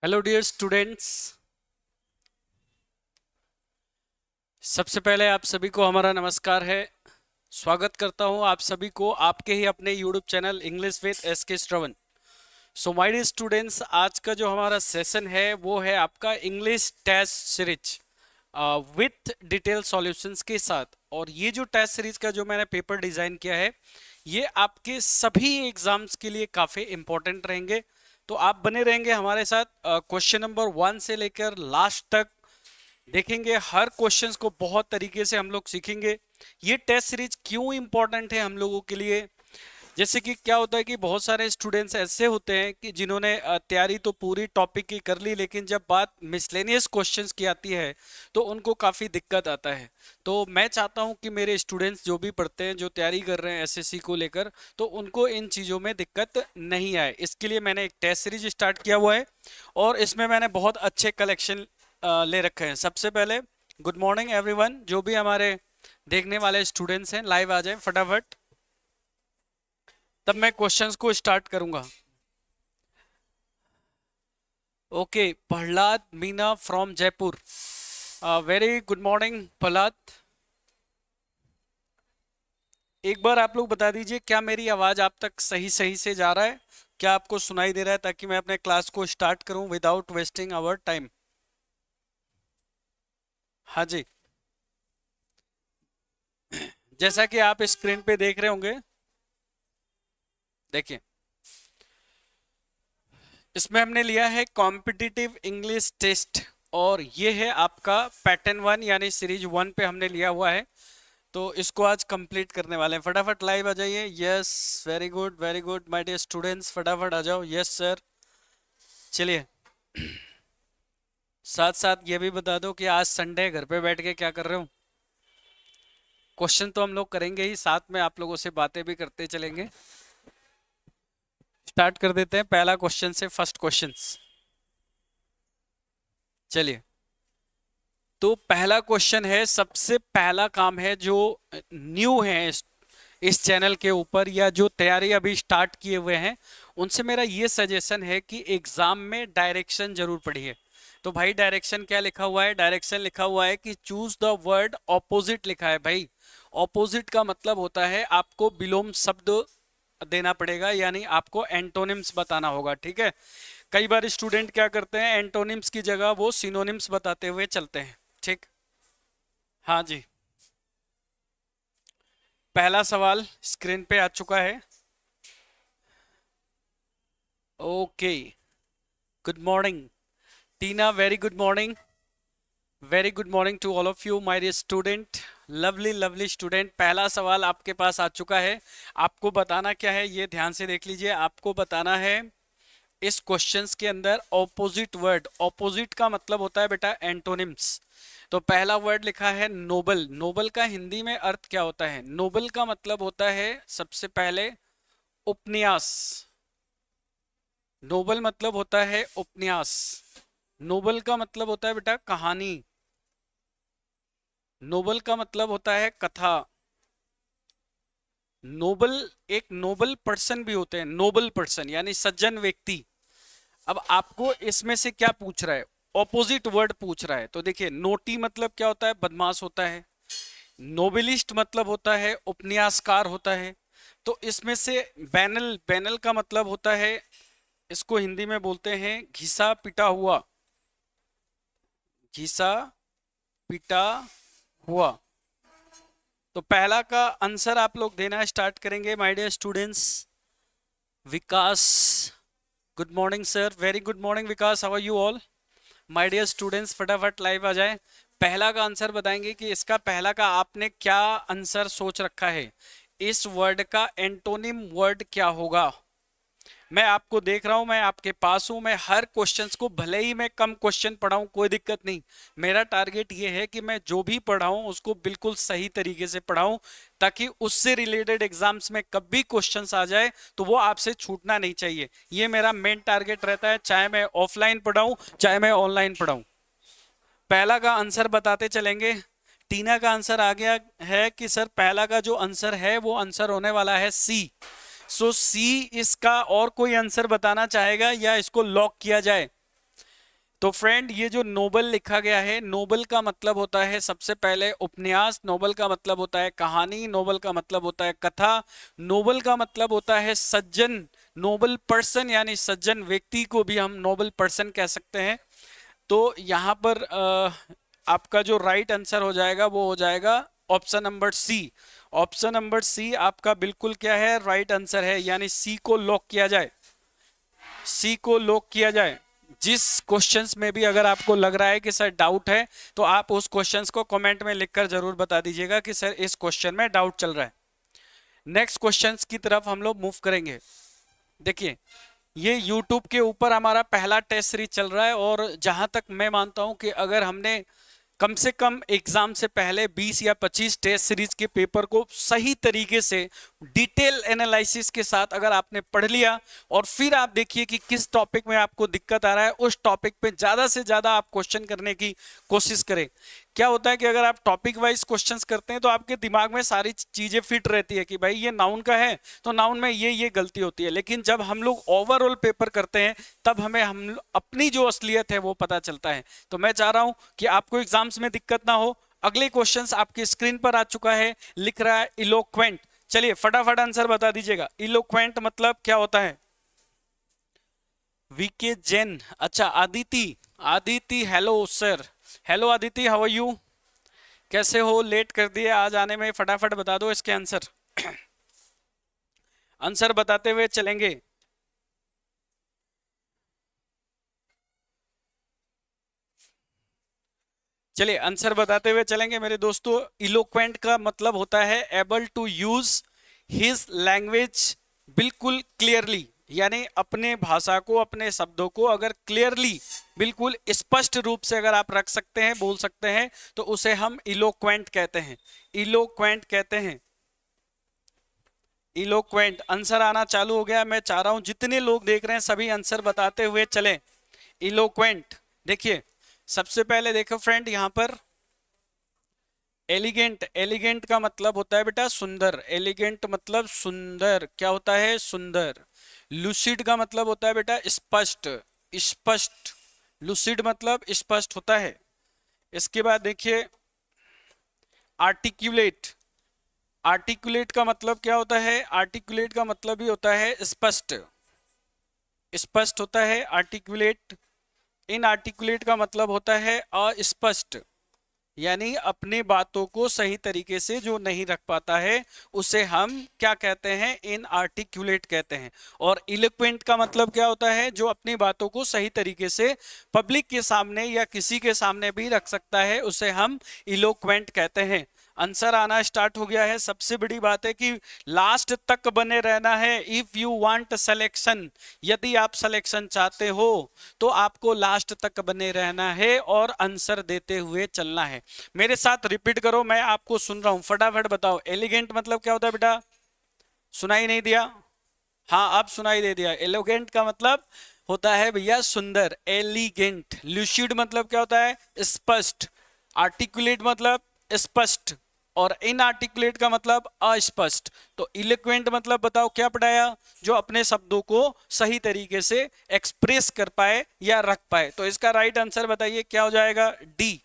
Hello dear students. सबसे पहले आप सभी को हमारा नमस्कार है। स्वागत करता हूं आप सभी को आपके ही अपने YouTube channel English with S K Shravan. So my dear students, आज का जो हमारा सेशन है वो है आपका English test series with detail solutions के साथ। और ये जो टेस्ट सीरीज का जो मैंने पेपर डिजाइन किया है ये आपके सभी एग्जाम्स के लिए काफी इंपॉर्टेंट रहेंगे। तो आप बने रहेंगे हमारे साथ, क्वेश्चन नंबर 1 से लेकर लास्ट तक देखेंगे। हर क्वेश्चंस को बहुत तरीके से हम लोग सीखेंगे। ये टेस्ट सीरीज क्यों इंपॉर्टेंट है हम लोगों के लिए, जैसे कि क्या होता है कि बहुत सारे स्टूडेंट्स ऐसे होते हैं कि जिन्होंने तैयारी तो पूरी टॉपिक की कर ली, लेकिन जब बात मिसलेनियस क्वेश्चंस की आती है तो उनको काफ़ी दिक्कत आता है। तो मैं चाहता हूं कि मेरे स्टूडेंट्स जो भी पढ़ते हैं, जो तैयारी कर रहे हैं एसएससी को लेकर, तो उनको इन चीज़ों में दिक्कत नहीं आए। इसके लिए मैंने एक टेस्ट सीरीज स्टार्ट किया हुआ है और इसमें मैंने बहुत अच्छे कलेक्शन ले रखे हैं। सबसे पहले गुड मॉर्निंग एवरीवन, जो भी हमारे देखने वाले स्टूडेंट्स हैं लाइव आ जाएं फटाफट, तब मैं क्वेश्चंस को स्टार्ट करूंगा। Okay, Prahlad Meena from Jaipur. Very good morning Prahlad. एक बार आप लोग बता दीजिए क्या मेरी आवाज आप तक सही सही से जा रहा है, क्या आपको सुनाई दे रहा है, ताकि मैं अपने क्लास को स्टार्ट करूं विदाउट वेस्टिंग आवर टाइम। हाँ जी, जैसा कि आप स्क्रीन पे देख रहे होंगे, देखिए इसमें हमने लिया है कॉम्पिटिटिव इंग्लिश टेस्ट और ये है आपका पैटर्न 1 यानी सीरीज 1 पे हमने लिया हुआ है। तो इसको आज कंप्लीट करने वाले हैं। फटाफट लाइव आ जाइए। Yes, very good my dear students, फटाफट आ जाओ। Yes sir. चलिए, साथ साथ ये भी बता दो कि आज संडे है, घर पे बैठ के क्या कर रहे हो। क्वेश्चन तो हम लोग करेंगे ही, साथ में आप लोगों से बातें भी करते चलेंगे। स्टार्ट कर देते हैं पहला क्वेश्चन से, फर्स्ट क्वेश्चन। चलिए, तो पहला क्वेश्चन है, सबसे पहला काम है जो न्यू है इस चैनल के ऊपर या जो तैयारी अभी स्टार्ट किए हुए हैं, उनसे मेरा ये सजेशन है कि एग्जाम में डायरेक्शन जरूर पढ़िए। तो भाई डायरेक्शन क्या लिखा हुआ है? डायरेक्शन लिखा हुआ है कि चूज द वर्ड ऑपोजिट लिखा है। भाई ऑपोजिट का मतलब होता है आपको विलोम शब्द देना पड़ेगा, यानी आपको एंटोनिम्स बताना होगा। ठीक है, कई बार स्टूडेंट क्या करते हैं, एंटोनिम्स की जगह वो सिनोनिम्स बताते हुए चलते हैं। ठीक, हाँ जी। पहला सवाल स्क्रीन पे आ चुका है। Okay, good morning Tina, very good morning. Very good morning to all of you my dear student, lovely lovely student. पहला सवाल आपके पास आ चुका है। आपको बताना क्या है, ये ध्यान से देख लीजिए। आपको बताना है इस क्वेश्चंस के अंदर ऑपोजिट वर्ड। ऑपोजिट का मतलब होता है बेटा एंटोनिम्स। तो पहला वर्ड लिखा है नोबल। नोबल का हिंदी में अर्थ क्या होता है? नोबल का मतलब होता है सबसे पहले उपन्यास। नोबल मतलब होता है उपन्यास। नोबल का मतलब होता है बेटा कहानी। नोबल का मतलब होता है कथा। नोबल एक नोबल पर्सन भी होते हैं, नोबल पर्सन यानी सज्जन व्यक्ति। अब आपको इसमें से क्या पूछ रहा है? ऑपोजिट वर्ड पूछ रहा है। तो देखिए, नोटी मतलब क्या होता है? बदमाश होता है। नोबलिस्ट मतलब होता है उपन्यासकार होता है। तो इसमें से बैनल, बैनल का मतलब होता है, इसको हिंदी में बोलते हैं घिसा पिटा हुआ। घिसा पिटा हुआ। तो पहला का आंसर आप लोग देना स्टार्ट करेंगे my dear students. Vikas, good morning sir, very good morning Vikas, how are you all my dear students. फटाफट लाइव आ जाए। पहला का आंसर बताएंगे कि इसका पहला का आपने क्या आंसर सोच रखा है, इस वर्ड का एंटोनिम वर्ड क्या होगा। मैं आपको देख रहा हूं, मैं आपके पास हूं। मैं हर क्वेश्चंस को, भले ही मैं कम क्वेश्चन पढ़ाऊं कोई दिक्कत नहीं, मेरा टारगेट ये है कि मैं जो भी पढ़ाऊं उसको बिल्कुल सही तरीके से पढ़ाऊं, ताकि उससे रिलेटेड एग्जाम्स में कभी क्वेश्चंस आ जाए तो वो आपसे छूटना नहीं चाहिए। ये मेरा मेन टारगेट रहता है, चाहे मैं ऑफलाइन पढ़ाऊं चाहे मैं ऑनलाइन पढ़ाऊं। पहला का आंसर बताते चलेंगे। टीना का आंसर आ गया है कि सर पहला का जो आंसर है वो आंसर होने वाला है सी। सो सी इसका, और कोई आंसर बताना चाहेगा या इसको लॉक किया जाए? तो फ्रेंड ये जो नोबल लिखा गया है, नोबल का मतलब होता है सबसे पहले उपन्यास, नोबल का मतलब होता है कहानी, नोबल का मतलब होता है कथा, नोबल का मतलब होता है सज्जन, नोबल पर्सन यानी सज्जन व्यक्ति को भी हम नोबल पर्सन कह सकते हैं। तो यहाँ पर आपका जो राइट आंसर हो जाएगा वो हो जाएगा option number C. Option number C आपका बिल्कुल क्या है, राइट आंसर है, यानी सी को लॉक किया जाए, सी को लॉक किया जाए। जिस क्वेश्चंस में भी अगर आपको लग रहा है कि सर डाउट है, तो आप उस क्वेश्चंस को कमेंट में लिखकर जरूर बता दीजिएगा कि सर इस क्वेश्चन में डाउट चल रहा है। नेक्स्ट क्वेश्चंस की तरफ हम लोग मूव करेंगे। देखिए ये YouTube के ऊपर हमारा पहला टेस्ट सीरीज चल रहा है, और जहां तक मैं मानता हूं कि अगर हमने कम से कम एग्जाम से पहले 20 या 25 टेस्ट सीरीज के पेपर को सही तरीके से डिटेल एनालिसिस के साथ अगर आपने पढ़ लिया, और फिर आप देखिए कि किस टॉपिक में आपको दिक्कत आ रहा है, उस टॉपिक पे ज्यादा से ज्यादा आप क्वेश्चन करने की कोशिश करें। क्या होता है कि अगर आप टॉपिक वाइज क्वेश्चंस करते हैं तो आपके दिमाग में सारी चीजें फिट रहती है कि भाई ये नाउन का है तो नाउन में ये गलती होती है, लेकिन जब हम लोग ओवरऑल पेपर करते हैं तब हमें हम अपनी जो असलियत है वो पता चलता है। तो मैं चाह रहा हूं कि आपको एग्जाम्स में दिक्कत ना हो। अगले क्वेश्चंस आपकी स्क्रीन पर आ चुका है, लिख रहा है इलोक्वेंट। चलिए फटाफट आंसर बता दीजिएगा, इलोक्वेंट मतलब क्या होता है? वीके जैन, अच्छा Aditi, Aditi hello sir, hello Aditi, how are you, कैसे हो? लेट कर दिए आज आने में, फटाफट बता दो इसके आंसर। आंसर बताते हुए चलेंगे। चलिए आंसर बताते हुए चलेंगे मेरे दोस्तों। इलोक्वेंट का मतलब होता है able to use his language बिल्कुल क्लियरली, यानी अपने भाषा को, अपने शब्दों को अगर क्लियरली बिल्कुल स्पष्ट रूप से अगर आप रख सकते हैं, बोल सकते हैं, तो उसे हम इलोक्वेंट कहते हैं, इलोक्वेंट कहते हैं, इलोक्वेंट। आंसर आना चालू हो गया, मैं चाह रहा हूं जितने लोग देख रहे हैं सभी आंसर बताते हुए चलें। इलोक्वेंट, देखिए सबसे पहले देखो फ्रेंड यहां पर एलिगेंट, एलिगेंट का मतलब होता है बेटा सुंदर, एलिगेंट मतलब सुंदर, क्या होता है? सुंदर। लूसिड का मतलब होता है बेटा स्पष्ट, स्पष्ट, लूसिड मतलब स्पष्ट होता है। इसके बाद देखिए आर्टिकुलेट, आर्टिकुलेट का मतलब क्या होता है? आर्टिकुलेट का मतलब ही होता है स्पष्ट, स्पष्ट होता है आर्टिकुलेट। इनआर्टिकुलेट का मतलब होता है अस्पष्ट, यानी अपनी बातों को सही तरीके से जो नहीं रख पाता है उसे हम क्या कहते हैं? इनआर्टिकुलेट कहते हैं। और इलोक्वेंट का मतलब क्या होता है? जो अपनी बातों को सही तरीके से पब्लिक के सामने या किसी के सामने भी रख सकता है उसे हम इलोक्वेंट कहते हैं। आंसर आना स्टार्ट हो गया है। सबसे बड़ी बात है कि लास्ट तक बने रहना है। इफ यू वांट सिलेक्शन, यदि आप सिलेक्शन चाहते हो तो आपको लास्ट तक बने रहना है और आंसर देते हुए चलना है। मेरे साथ रिपीट करो, मैं आपको सुन रहा हूं, फटाफट बताओ। एलिगेंट मतलब क्या होता है बेटा? सुनाई नहीं दिया? हाँ अब सुनाई दे दिया। एलिगेंट का मतलब होता है भैया सुंदर, एलिगेंट। लूसिड मतलब क्या होता है? स्पष्ट। आर्टिकुलेट मतलब स्पष्ट, और इनआर्टिकुलेट का मतलब अस्पष्ट। तो इलोक्वेंट मतलब बताओ क्या पढ़ाया? जो अपने शब्दों को सही तरीके से एक्सप्रेस कर पाए या रख पाए। तो इसका राइट आंसर बताइए क्या हो जाएगा? डी।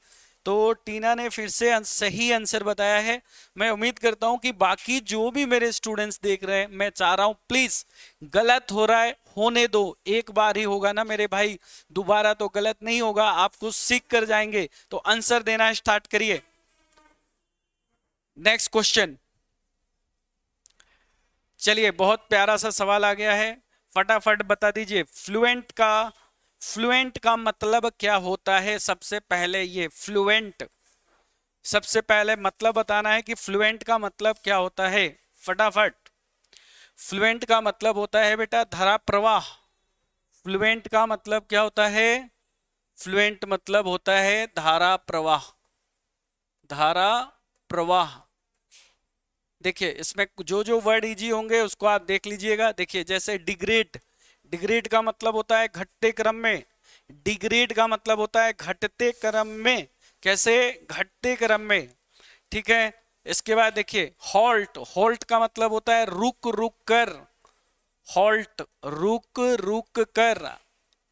तो टीना ने फिर से सही आंसर बताया है। मैं उम्मीद करता हूं कि बाकी जो भी मेरे स्टूडेंट्स देख रहे हैं, मैं चाह रहा हूं प्लीज, गलत हो रहा है होने दो, एक बार ही होगा ना मेरे भाई, दोबारा तो गलत नहीं होगा, आप कुछ सीख कर जाएंगे। तो आंसर देना स्टार्ट करिए। नेक्स्ट क्वेश्चन, चलिए बहुत प्यारा सा सवाल आ गया है, फटाफट बता दीजिए। फ्लुएंट का, फ्लुएंट का मतलब क्या होता है? सबसे पहले ये फ्लुएंट, सबसे पहले मतलब बताना है कि फ्लुएंट का मतलब क्या होता है, फटाफट। फ्लुएंट का मतलब होता है बेटा धारा प्रवाह। फ्लुएंट का मतलब क्या होता है? फ्लुएंट मतलब होता है धारा प्रवाह, धारा प्रवाह। देखिए इसमें जो जो वर्ड इजी होंगे उसको आप देख लीजिएगा। देखिए जैसे डिग्रेड, डिग्रेड का मतलब होता है घटते क्रम में, डिग्रेड का मतलब होता है घटते क्रम में। कैसे? घटते क्रम में, ठीक है। इसके बाद देखिए हॉल्ट, हॉल्ट का मतलब होता है रुक रुक कर, हॉल्ट रुक रुक कर।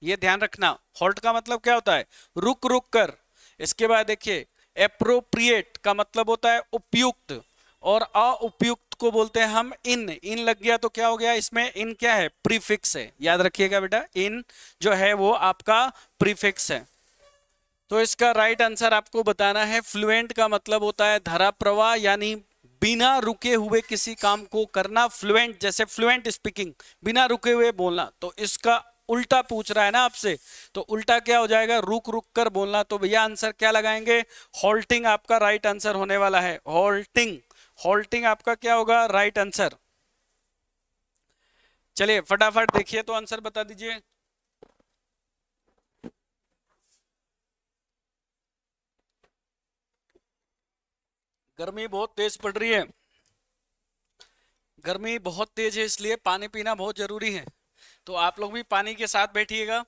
ये ध्यान रखना। हॉल्ट का मतलब क्या होता है? रुक रुक कर। इसके बाद देखिए एप्रोप्रिएट का मतलब होता है उपयुक्त, और अउपयुक्त को बोलते हैं हम इन। इन लग गया तो क्या हो गया? इसमें इन क्या है? प्रीफिक्स है, याद रखिएगा बेटा, इन जो है वो आपका प्रीफिक्स है। तो इसका राइट आंसर आपको बताना है। फ्लुएंट का मतलब होता है धारा प्रवाह, यानी बिना रुके हुए किसी काम को करना। फ्लुएंट जैसे फ्लुएंट स्पीकिंग, बिना रुके हुए बोलना। तो इसका उल्टा पूछ रहा है ना आपसे, तो उल्टा क्या हो जाएगा? रुक रुक कर बोलना। तो भैया आंसर क्या लगाएंगे? हॉल्टिंग आपका राइट आंसर होने वाला है। हॉल्टिंग, हॉल्टिंग आपका क्या होगा? Right answer. चलिए फटाफट देखिए तो आंसर बता दीजिए। गर्मी बहुत तेज पड़ रही है, गर्मी बहुत तेज है, इसलिए पानी पीना बहुत जरूरी है। तो आप लोग भी पानी के साथ बैठिएगा।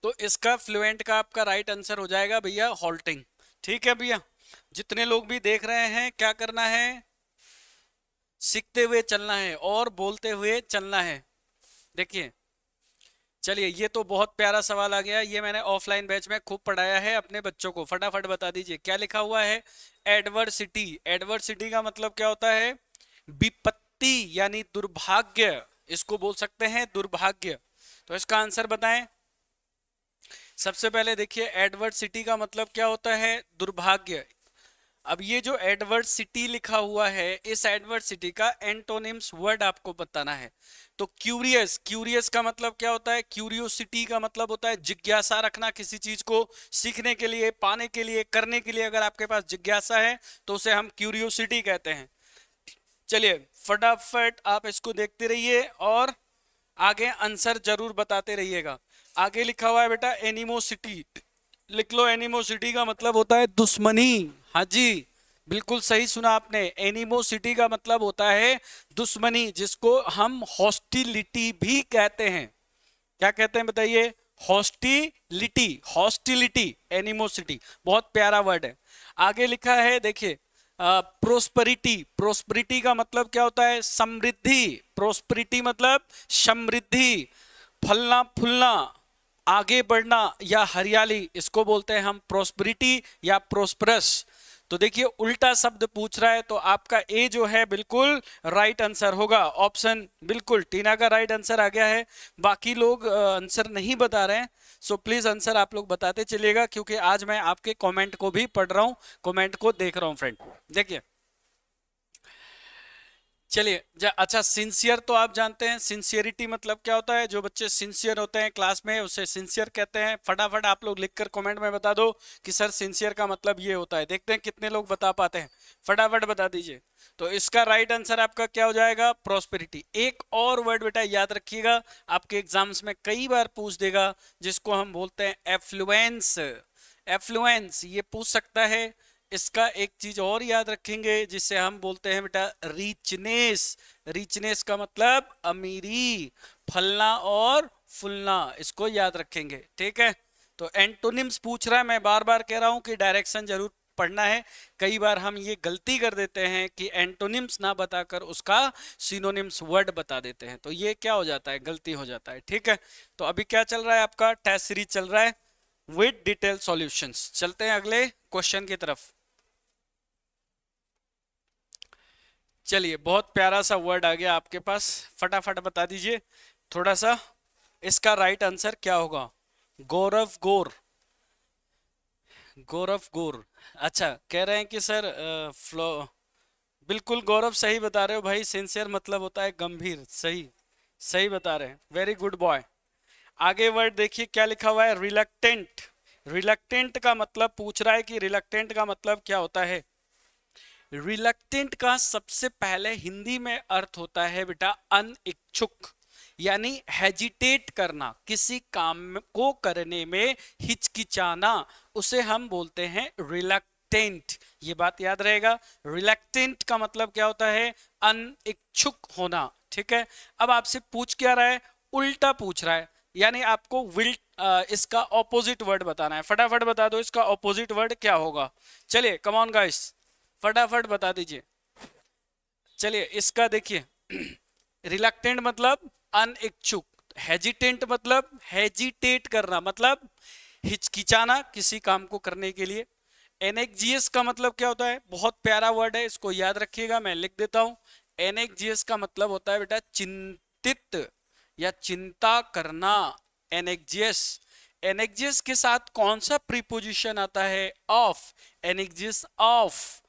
तो इसका फ्लुएंट का आपका राइट आंसर हो जाएगा भैया हॉल्टिंग। ठीक है भैया, जितने लोग भी देख रहे हैं क्या करना है? सीखते हुए चलना है और बोलते हुए चलना है। देखिए, चलिए ये तो बहुत प्यारा सवाल आ गया, ये मैंने ऑफलाइन बैच में खूब पढ़ाया है अपने बच्चों को। फटाफट बता दीजिए क्या लिखा हुआ है? एडवर्सिटी। एडवर्सिटी का मतलब क्या होता है? विपत्ति यानी दुर्भाग्य, इसको बोल सकते हैं दुर्भाग्य। तो इसका आंसर बताएं। सबसे पहले देखिए एडवर्सिटी का मतलब क्या होता है? दुर्भाग्य। अब ये जो एडवर्सिटी लिखा हुआ है, इस एडवर्सिटी का एंटोनिम्स वर्ड आपको बताना है। तो क्यूरियस, क्यूरियस का मतलब क्या होता है? क्यूरियोसिटी का मतलब होता है जिज्ञासा रखना किसी चीज को सीखने के लिए, पाने के लिए, करने के लिए। अगर आपके पास जिज्ञासा है तो उसे हम क्यूरियोसिटी कहते हैं। चलिए फटाफट आप इसको देखते रहिए और आगे आंसर जरूर बताते रहिएगा। आगे लिखा हुआ है बेटा एनिमोसिटी, लिख लो। एनिमोसिटी का मतलब होता है दुश्मनी। हाँ जी, बिल्कुल सही सुना आपने। एनिमोसिटी का मतलब होता है दुश्मनी, जिसको हम हॉस्टिलिटी भी कहते हैं। क्या कहते हैं बताइए? हॉस्टिलिटी, हॉस्टिलिटी, एनिमोसिटी, बहुत प्यारा वर्ड है। आगे लिखा है देखिए प्रोस्पेरिटी। प्रोस्पेरिटी का मतलब क्या होता है? समृद्धि। प्रोस्पेरिटी मतलब समृद्धि, फलना फूलना, आगे बढ़ना या हरियाली, इसको बोलते हैं हम प्रोस्पेरिटी या प्रोस्परस। तो देखिए उल्टा शब्द पूछ रहा है, तो आपका ए जो है बिल्कुल राइट आंसर होगा। ऑप्शन बिल्कुल, टीना का राइट आंसर आ गया है। बाकी लोग आंसर नहीं बता रहे हैं, सो प्लीज आंसर आप लोग बताते चलिएगा, क्योंकि आज मैं आपके कमेंट को भी पढ़ रहा हूं, कमेंट को देख रहा हूं फ्रेंड। देखिए चलिए अच्छा, सिंसियर तो आप जानते हैं, सिंसियरिटी मतलब क्या होता है? जो बच्चे सिंसियर होते हैं क्लास में उसे सिंसियर कहते हैं। फटाफट आप लोग लिखकर कमेंट में बता दो कि सर सिंसियर का मतलब ये होता है। देखते हैं कितने लोग बता पाते हैं, फटाफट बता दीजिए। तो इसका राइट आंसर आपका क्या हो जाएगा? प्रोस्पेरिटी। एक और वर्ड बेटा याद रखिएगा, आपके एग्जाम्स में कई बार पूछ देगा, जिसको हम बोलते हैं एफ्लुएंस। एफ्लुएंस ये पूछ सकता है। इसका एक चीज और याद रखेंगे जिसे हम बोलते हैं बेटा रिचनेस। रिचनेस का मतलब अमीरी, फलना और फूलना, इसको याद रखेंगे। ठीक है, तो एंटोनिम्स पूछ रहा है, मैं बार बार कह रहा हूं कि डायरेक्शन जरूर पढ़ना है। कई बार हम ये गलती कर देते हैं कि एंटोनिम्स ना बताकर उसका सिनोनिम्स वर्ड बता देते हैं, तो ये क्या हो जाता है? गलती हो जाता है। ठीक है, तो अभी क्या चल रहा है? आपका टेस्ट सीरीज चल रहा है विद डिटेल सॉल्यूशंस। चलते हैं अगले क्वेश्चन की तरफ। चलिए बहुत प्यारा सा वर्ड आ गया आपके पास, फटाफट बता दीजिए थोड़ा सा। इसका राइट आंसर क्या होगा? गौरव गौर, गौरव गौर। अच्छा कह रहे हैं कि सर फ्लो, बिल्कुल गौरव सही बता रहे हो भाई। सिंसियर मतलब होता है गंभीर, सही, सही बता रहे हैं, वेरी गुड बॉय। आगे वर्ड देखिए क्या लिखा हुआ है? रिलक्टेंट। रिलक्टेंट का मतलब पूछ रहा है कि रिलक्टेंट का मतलब क्या होता है? रिलक्टेंट का सबसे पहले हिंदी में अर्थ होता है बेटा अनिच्छुक, यानी हेजिटेट करना, किसी काम को करने में हिचकिचाना, उसे हम बोलते हैं रिलक्टेंट। ये बात याद रहेगा, रिलक्टेंट का मतलब क्या होता है? अनिच्छुक होना। ठीक है, अब आपसे पूछ क्या रहा है? उल्टा पूछ रहा है, यानी आपको विल इसका ऑपोजिट वर्ड बताना है। फटाफट बता दो इसका ऑपोजिट वर्ड क्या होगा। चलिए कम ऑन गाइस, फटाफट बता दीजिए। चलिए इसका देखिए रिलक्टेंट मतलब अनिच्छुक, हेजिटेंट मतलब हेजिटेट करना, मतलब हिचकिचाना किसी काम को करने के लिए। एनएक्जियस का मतलब क्या होता है? बहुत प्यारा वर्ड है, इसको याद रखिएगा, मैं लिख देता हूं। एनएक्जियस का मतलब होता है बेटा चिंतित या चिंता करना। एनएक्जियस, एनएक्जियस के साथ कौन सा प्रीपोजिशन आता है? ऑफ। एनएक्जियस ऑफ।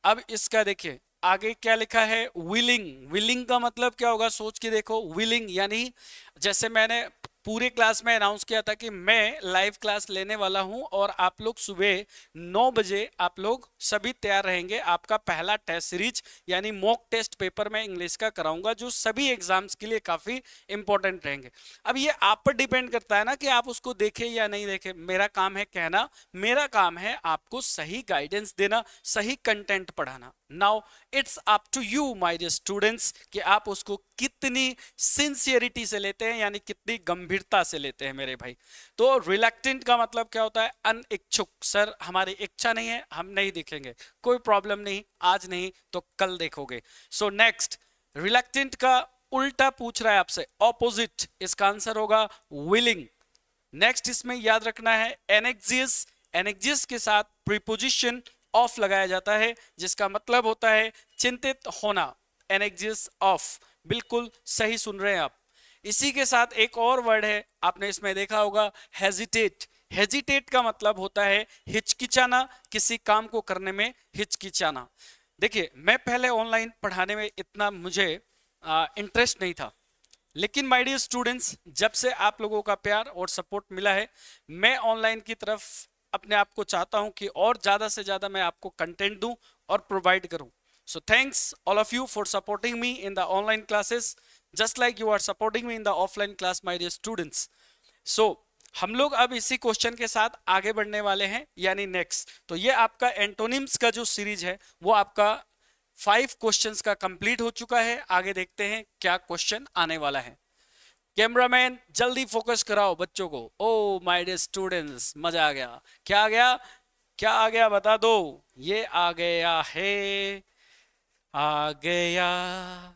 अब इसका देखिए आगे क्या लिखा है? विलिंग। विलिंग का मतलब क्या होगा? सोच के देखो। विलिंग यानी जैसे मैंने पूरे क्लास में अनाउंस किया था कि मैं लाइव क्लास लेने वाला हूं और आप लोग सुबह 9 बजे आप लोग सभी तैयार रहेंगे। आपका पहला टेस्ट सीरीज यानी मॉक टेस्ट पेपर मैं इंग्लिश का कराऊंगा, जो सभी एग्जाम्स के लिए काफी इंपॉर्टेंट रहेंगे। अब ये आप पर डिपेंड करता है ना कि आप उसको देखें या नहीं देखें। मेरा काम है कहना, मेरा काम है आपको सही गाइडेंस देना, सही कंटेंट पढ़ाना। Now it's up to you my dear students कि आप उसको कितनी सिंसियरिटी से लेते हैं, यानी कितनी गंभीरता से लेते हैं मेरे भाई। तो रिलक्टेंट का मतलब क्या होता है? अनिच्छुक। सर हमारी इच्छा नहीं है, हम नहीं देखेंगे। कोई प्रॉब्लम नहीं, आज नहीं तो कल देखोगे। सो नेक्स्ट, रिलक्टेंट का उल्टा पूछ रहा है आपसे, ऑपोजिट। इसका आंसर होगा विलिंग। नेक्स्ट इसमें याद रखना है एनेक्सियस। एनेक्सियस के साथ प्रीपोजिशन ऑफ लगाया जाता है, जिसका मतलब होता है चिंतित होना। एनेक्सियस ऑफ, बिल्कुल सही सुन रहे हैं आप। इसी के साथ एक और वर्ड है, आपने इसमें देखा होगा, हेजिटेट। हेजिटेट का मतलब होता है हिचकिचाना, किसी काम को करने में हिचकिचाना। देखिए मैं पहले ऑनलाइन पढ़ाने में इतना मुझे इंटरेस्ट नहीं था, लेकिन माय डियर स्टूडेंट्स जब से आप लोगों का प्यार और सपोर्ट मिला है, मैं ऑनलाइन की तरफ अपने आप को चाहता हूं कि और ज्यादा से ज्यादा मैं आपको कंटेंट दूं और प्रोवाइड करूं। So thanks all of you for supporting me in the online classes, just like you are supporting me in the offline class my dear students. So हम लोग अब इसी क्वेश्चन के साथ आगे बढ़ने वाले हैं, यानी नेक्स्ट। तो ये आपका एंटोनिम्स का जो सीरीज है वो आपका 5 क्वेश्चंस का कंप्लीट हो चुका है। आगे देखते हैं क्या क्वेश्चन आने वाला है। कैमरामैन जल्दी फोकस कराओ बच्चों को। ओ माय डियर स्टूडेंट्स, मजा आ गया। क्या आ गया? क्या आ गया बता दो। ये आ गया है, आ गया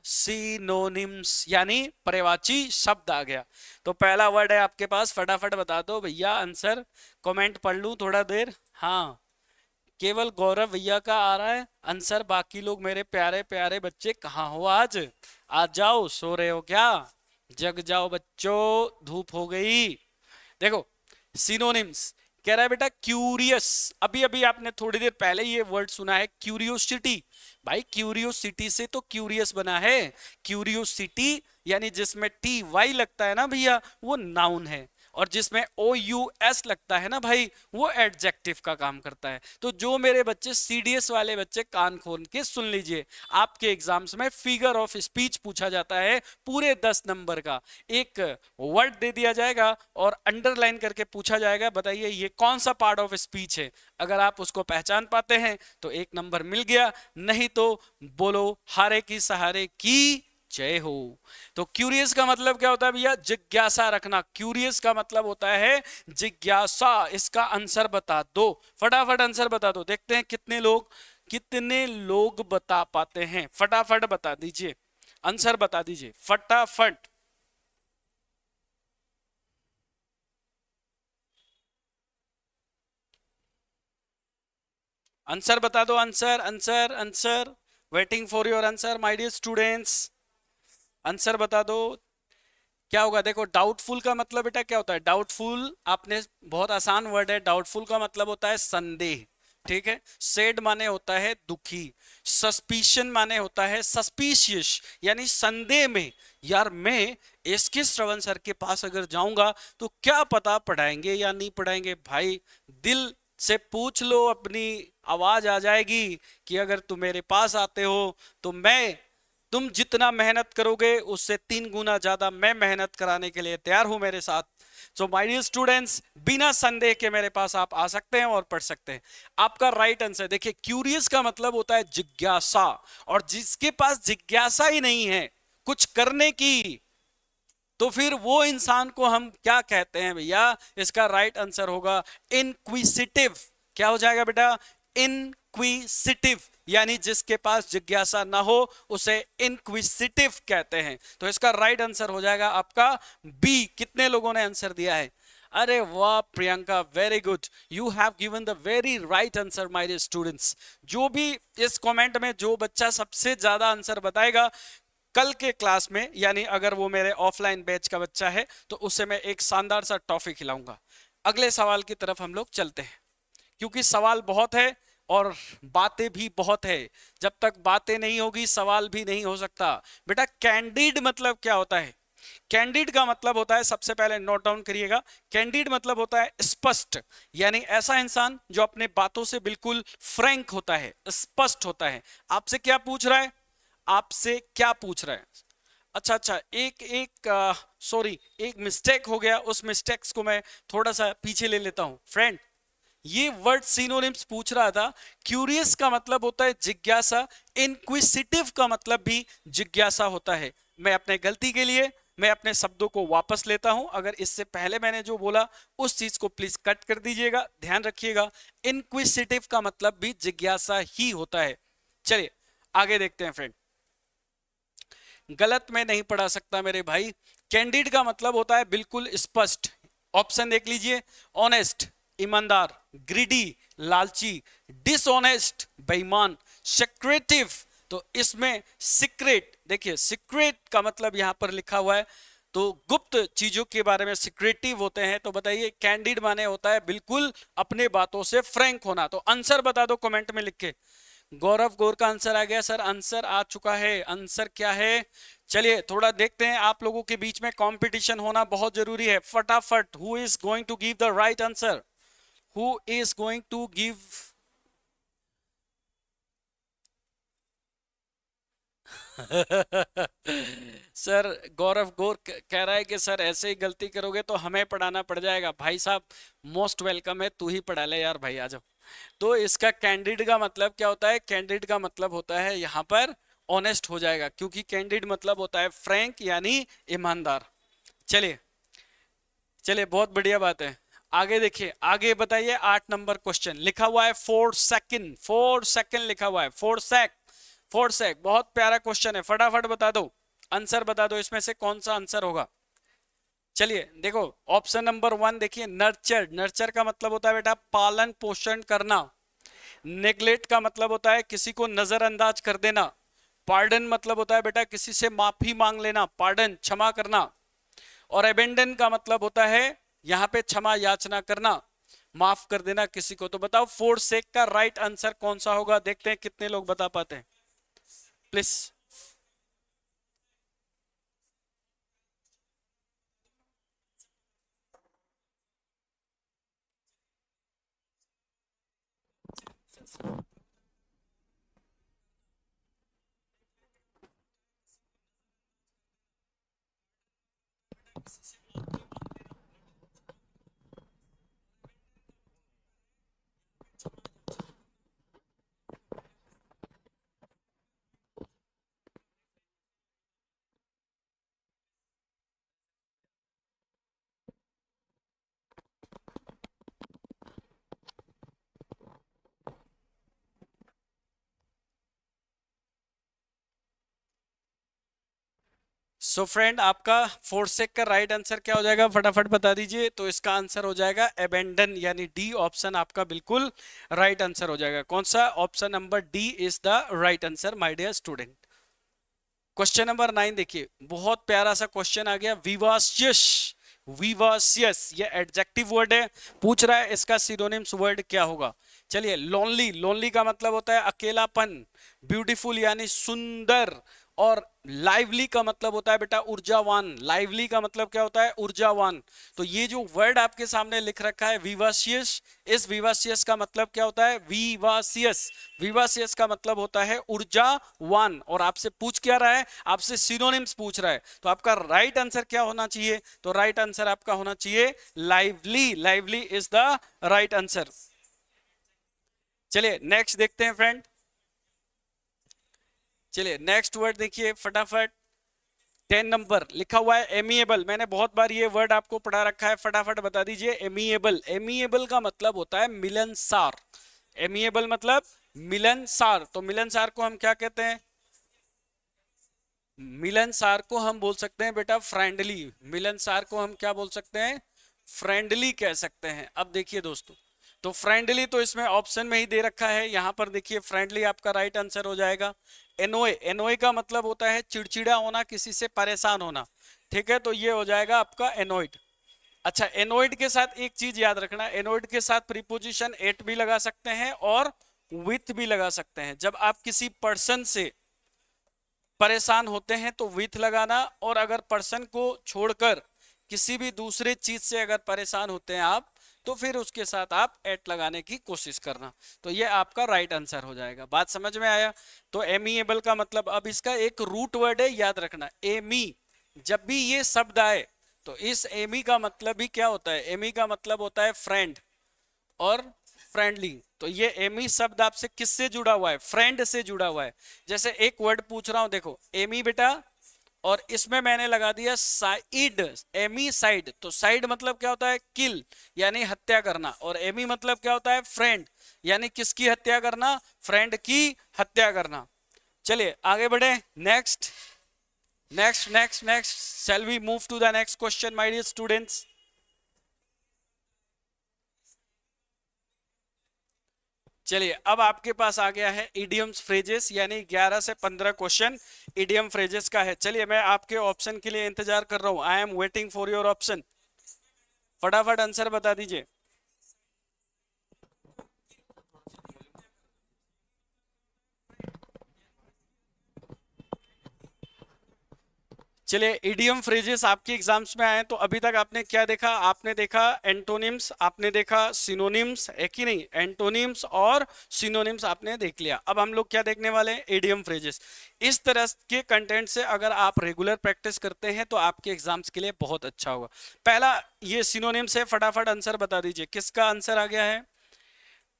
सिनोनिम्स, यानी पर्यायवाची शब्द आ गया। तो पहला वर्ड है आपके पास, फटाफट बता दो भैया आंसर। कमेंट पढ़ लूं थोड़ा देर? हाँ, केवल गौरव भैया का आ रहा है आंसर। बाकी लोग मेरे प्यारे प्यारे बच्चे कहाँ हो आज? आज जाओ, सो रहे हो क्या? जग जाओ बच्चों, धूप हो गई। देखो सिनोनिम्स कह रहा है बेटा क्यूरियस। अभी अभी आपने थोड़ी देर पहले ये वर्ड सुना है क्यूरियोसिटी। भाई क्यूरियोसिटी से तो क्यूरियस बना है। क्यूरियोसिटी यानी जिसमें टी वाई लगता है ना भैया, वो नाउन है, और जिसमें ओ यू एस लगता है ना भाई, वो एडजेक्टिव का काम करता है। तो जो मेरे बच्चे सीडीएस वाले बच्चे कान खोल के सुन लीजिए, आपके एग्जाम्स में फिगर ऑफ स्पीच पूछा जाता है पूरे 10 नंबर का। एक वर्ड दे दिया जाएगा और अंडरलाइन करके पूछा जाएगा, बताइए ये कौन सा पार्ट ऑफ स्पीच है। अगर आप उसको पहचान पाते हैं तो 1 नंबर मिल गया, नहीं तो बोलो हारे की सहारे की जय हो। तो क्यूरियस का मतलब क्या होता है भैया? जिज्ञासा रखना। क्यूरियस का मतलब होता है जिज्ञासा। इसका आंसर बता दो, फटाफट आंसर बता दो। देखते हैं कितने लोग बता पाते हैं। फटाफट बता दीजिए, आंसर बता दीजिए फटाफट। आंसर बता दो, answer answer answer. Waiting for your answer my dear students. Answer बता दो क्या होगा। देखो डाउटफुल का मतलब बेटा क्या होता है? डाउटफुल, आपने बहुत आसान वर्ड है। डाउटफुल का मतलब होता है संदेह, ठीक है। सेड माने होता है दुखी। सस्पिशन माने होता है सस्पिशियस, यानी संदेह में। यार मैं एसके श्रवण सर के पास अगर जाऊंगा तो क्या पता पढ़ाएंगे या नहीं पढ़ाएंगे। भाई दिल से पूछ लो, अपनी आवाज आ जाएगी कि अगर तुम मेरे पास आते हो तो मैं, तुम जितना मेहनत करोगे उससे 3 गुना ज्यादा मैं मेहनत कराने के लिए तैयार हूं मेरे साथ। सो माय डियर स्टूडेंट्स, बिना संदेह के मेरे पास आप आ सकते हैं और पढ़ सकते हैं। आपका राइट आंसर देखिए, क्यूरियस का मतलब होता है जिज्ञासा, और जिसके पास जिज्ञासा ही नहीं है कुछ करने की, तो फिर वो इंसान को हम क्या कहते हैं भैया? इसका राइट आंसर होगा इनक्विसिटिव। क्या हो जाएगा बेटा? इनक्विसिटिव। यानी जिसके पास जिज्ञासा ना हो उसे इनक्विसिटिव कहते हैं। तो इसका राइट आंसर हो जाएगा आपका बी। कितने लोगों ने आंसर दिया है? अरे वाह Priyanka, very good, you have given the very right answer my dear students. जो भी इस कमेंट में जो बच्चा सबसे ज्यादा आंसर बताएगा, कल के क्लास में, यानी अगर वो मेरे ऑफलाइन बैच का बच्चा है तो उसे मैं एक शानदार सा टॉफी खिलाऊंगा। अगले सवाल की तरफ हम लोग चलते हैं, क्योंकि सवाल बहुत है और बातें भी बहुत है। जब तक बातें नहीं होगी सवाल भी नहीं हो सकता। बेटा कैंडिड मतलब क्या होता है? कैंडिड का मतलब होता है, सबसे पहले नोट डाउन करिएगा, कैंडिड मतलब होता है स्पष्ट, यानी ऐसा इंसान जो अपने बातों से बिल्कुल फ्रैंक होता है, स्पष्ट होता है। आपसे क्या पूछ रहा है? आपसे क्या पूछ रहा है? अच्छा अच्छा, एक एक सॉरी, एक मिस्टेक हो गया, उस मिस्टेक्स को मैं थोड़ा सा पीछे ले लेता हूं फ्रेंड। ये वर्ड सिनोनिम्स पूछ रहा था। क्यूरियस का मतलब होता है जिज्ञासा, इनक्विसिटिव का मतलब भी जिज्ञासा होता है। मैं अपने गलती के लिए मैं अपने शब्दों को वापस लेता हूं। अगर इससे पहले मैंने जो बोला उस चीज को प्लीज कट कर दीजिएगा, ध्यान रखिएगा। इनक्विसिटिव का मतलब भी जिज्ञासा ही होता है। चलिए आगे देखते हैं फ्रेंड। गलत मैं नहीं पढ़ा सकता मेरे भाई। कैंडिड का मतलब होता है बिल्कुल स्पष्ट। ऑप्शन देख लीजिए, ऑनेस्ट ईमानदार, ग्रीडी लालची, डिसऑनेस्ट बेईमान, सिक्रेटिव। तो इसमें सीक्रेट, देखिए सीक्रेट का मतलब यहां पर लिखा हुआ है, तो गुप्त चीजों के बारे में सिक्रेटिव होते हैं। तो बताइए कैंडिड माने होता है बिल्कुल अपने बातों से फ्रैंक होना। तो आंसर बता दो कमेंट में लिख के। गौरव गौर का आंसर आ गया सर, आंसर आ चुका है। आंसर क्या है? चलिए थोड़ा देखते हैं, आप लोगों के बीच में कंपटीशन होना बहुत जरूरी है। फटाफट, who is going to give the right answer? Who is going to give? Sir Gaurav Gaur कह रहा है कि सर ऐसे ही गलती करोगे तो हमें पढ़ाना पड़ जाएगा। भाई साहब मोस्ट वेलकम है, तू ही पढ़ा ले यार भाई, आ जाओ। तो इसका कैंडिड का मतलब क्या होता है? कैंडिड का मतलब होता है यहाँ पर ऑनेस्ट हो जाएगा, क्योंकि कैंडिड मतलब होता है फ्रैंक यानी ईमानदार। चलिए चलिए, बहुत बढ़िया बात है। आगे देखिए, आगे बताइए। 8 नंबर क्वेश्चन लिखा हुआ है 4 सेकंड, 4 सेकंड लिखा हुआ है, 4 सेक, 4 सेक। बहुत प्यारा क्वेश्चन है, फटाफट बता दो, आंसर बता दो, इसमें से कौन सा आंसर होगा। चलिए देखो, ऑप्शन नंबर 1 देखिए, नर्चर। नर्चर का मतलब होता है बेटा पालन पोषण करना। नेग्लेक्ट का मतलब होता है किसी को नजरअंदाज कर देना। पार्डन मतलब होता है बेटा किसी से माफी मांग लेना, पार्डन क्षमा करना। और एबेंडन का मतलब होता है यहां पे क्षमा याचना करना, माफ कर देना किसी को। तो बताओ 4 सेक का राइट आंसर कौन सा होगा? देखते हैं कितने लोग बता पाते हैं, प्लीज। सो फ्रेंड, आपका 4 सेक का राइट आंसर क्या हो जाएगा? फटाफट बता दीजिए। तो इसका आंसर हो जाएगा एबेंडन, यानी डी ऑप्शन आपका बिल्कुल राइट आंसर हो जाएगा। कौन सा? Option number D is the right answer my dear student. Question number 9 देखिए, बहुत प्यारा सा क्वेश्चन आ गया। विवासियस, विवासियस ये एडजेक्टिव वर्ड है, पूछ रहा है इसका सिनोनिम्स वर्ड क्या होगा। चलिए, लोनली, लोनली का मतलब होता है अकेलापन। ब्यूटीफुल यानी सुंदर। और लाइवली का मतलब होता है बेटा ऊर्जावान। लाइवली का मतलब क्या होता है? ऊर्जावान। तो ये जो वर्ड आपके सामने लिख रखा है विवासियस, इस विवासियस का मतलब क्या होता है? विवासियस, विवासियस का मतलब होता है ऊर्जावान। और आपसे पूछ क्या रहा है? आपसे सिनोनिम्स पूछ रहा है। तो आपका राइट आंसर क्या होना चाहिए? तो राइट आंसर आपका होना चाहिए lively. Lively is the right answer. चलिए नेक्स्ट देखते हैं फ्रेंड। चलिए नेक्स्ट वर्ड देखिए फटाफट। 10 नंबर लिखा हुआ है एमिएबल। मैंने बहुत बार ये वर्ड आपको पढ़ा रखा है, फटाफट बता दीजिए। एमिएबल, एमिएबल का मतलब होता है मिलनसार। एमिएबल मतलब मिलनसार, तो मिलनसार को हम क्या कहते हैं? मिलनसार को हम बोल सकते हैं बेटा फ्रेंडली। मिलनसार को हम क्या बोल सकते हैं? फ्रेंडली कह सकते हैं। अब देखिए दोस्तों, तो फ्रेंडली तो इसमें ऑप्शन में ही दे रखा है, यहां पर देखिए फ्रेंडली आपका राइट आंसर हो जाएगा। एनोए, एनोए का मतलब होता है चिड़चिड़ा होना, किसी से परेशान होना, ठीक है, तो ये हो जाएगा आपका एनोइड। अच्छा, एनोइड के साथ एक चीज याद रखना, एनोइड के साथ प्रीपोजिशन एट भी लगा सकते हैं और विथ भी लगा सकते हैं। जब आप किसी पर्सन से परेशान होते हैं तो विथ लगाना, और अगर पर्सन को छोड़कर किसी भी दूसरे चीज से अगर परेशान होते हैं आप, तो फिर उसके साथ आप एट लगाने की कोशिश करना। तो ये आपका राइट आंसर हो जाएगा। बात समझ में आया? तो एमिएबल का मतलब, अब इसका एक रूट वर्ड है, याद रखना, एमी। जब भी ये शब्द आए तो इस एमी का मतलब भी क्या होता है? एमी का मतलब होता है फ्रेंड और फ्रेंडली। तो ये एमी शब्द आपसे किससे जुड़ा हुआ है? फ्रेंड से जुड़ा हुआ है। जैसे एक वर्ड पूछ रहा हूं, देखो एमी बेटा, और इसमें मैंने लगा दिया साइड, एमी साइड। तो साइड मतलब क्या होता है? किल, यानी हत्या करना। और एमी मतलब क्या होता है? फ्रेंड, यानी किसकी हत्या करना? फ्रेंड की हत्या करना। चलिए आगे बढ़े। Next next next next, shall we move to the next question my dear students? चलिए, अब आपके पास आ गया है इडियम्स फ्रेजेस, यानी 11 से 15 क्वेश्चन इडियम फ्रेजेस का है। चलिए, मैं आपके ऑप्शन के लिए इंतजार कर रहा हूं। I am waiting for your option. फटाफट आंसर बता दीजिए। चलिए, इडियम फ्रेजेस आपके एग्जाम्स में आए तो अभी तक आपने क्या देखा? आपने देखा एंटोनिम्स, आपने देखा सिनोनिम्स, है कि नहीं? एंटोनिम्स और सिनोनिम्स आपने देख लिया। अब हम लोग क्या देखने वाले हैं? Idiom phrases. इस तरह के कंटेंट से अगर आप रेगुलर प्रैक्टिस करते हैं तो आपके एग्जाम्स के लिए बहुत अच्छा होगा। पहला ये सिनोनिम्स है, फटाफट आंसर बता दीजिए। किसका आंसर आ गया है?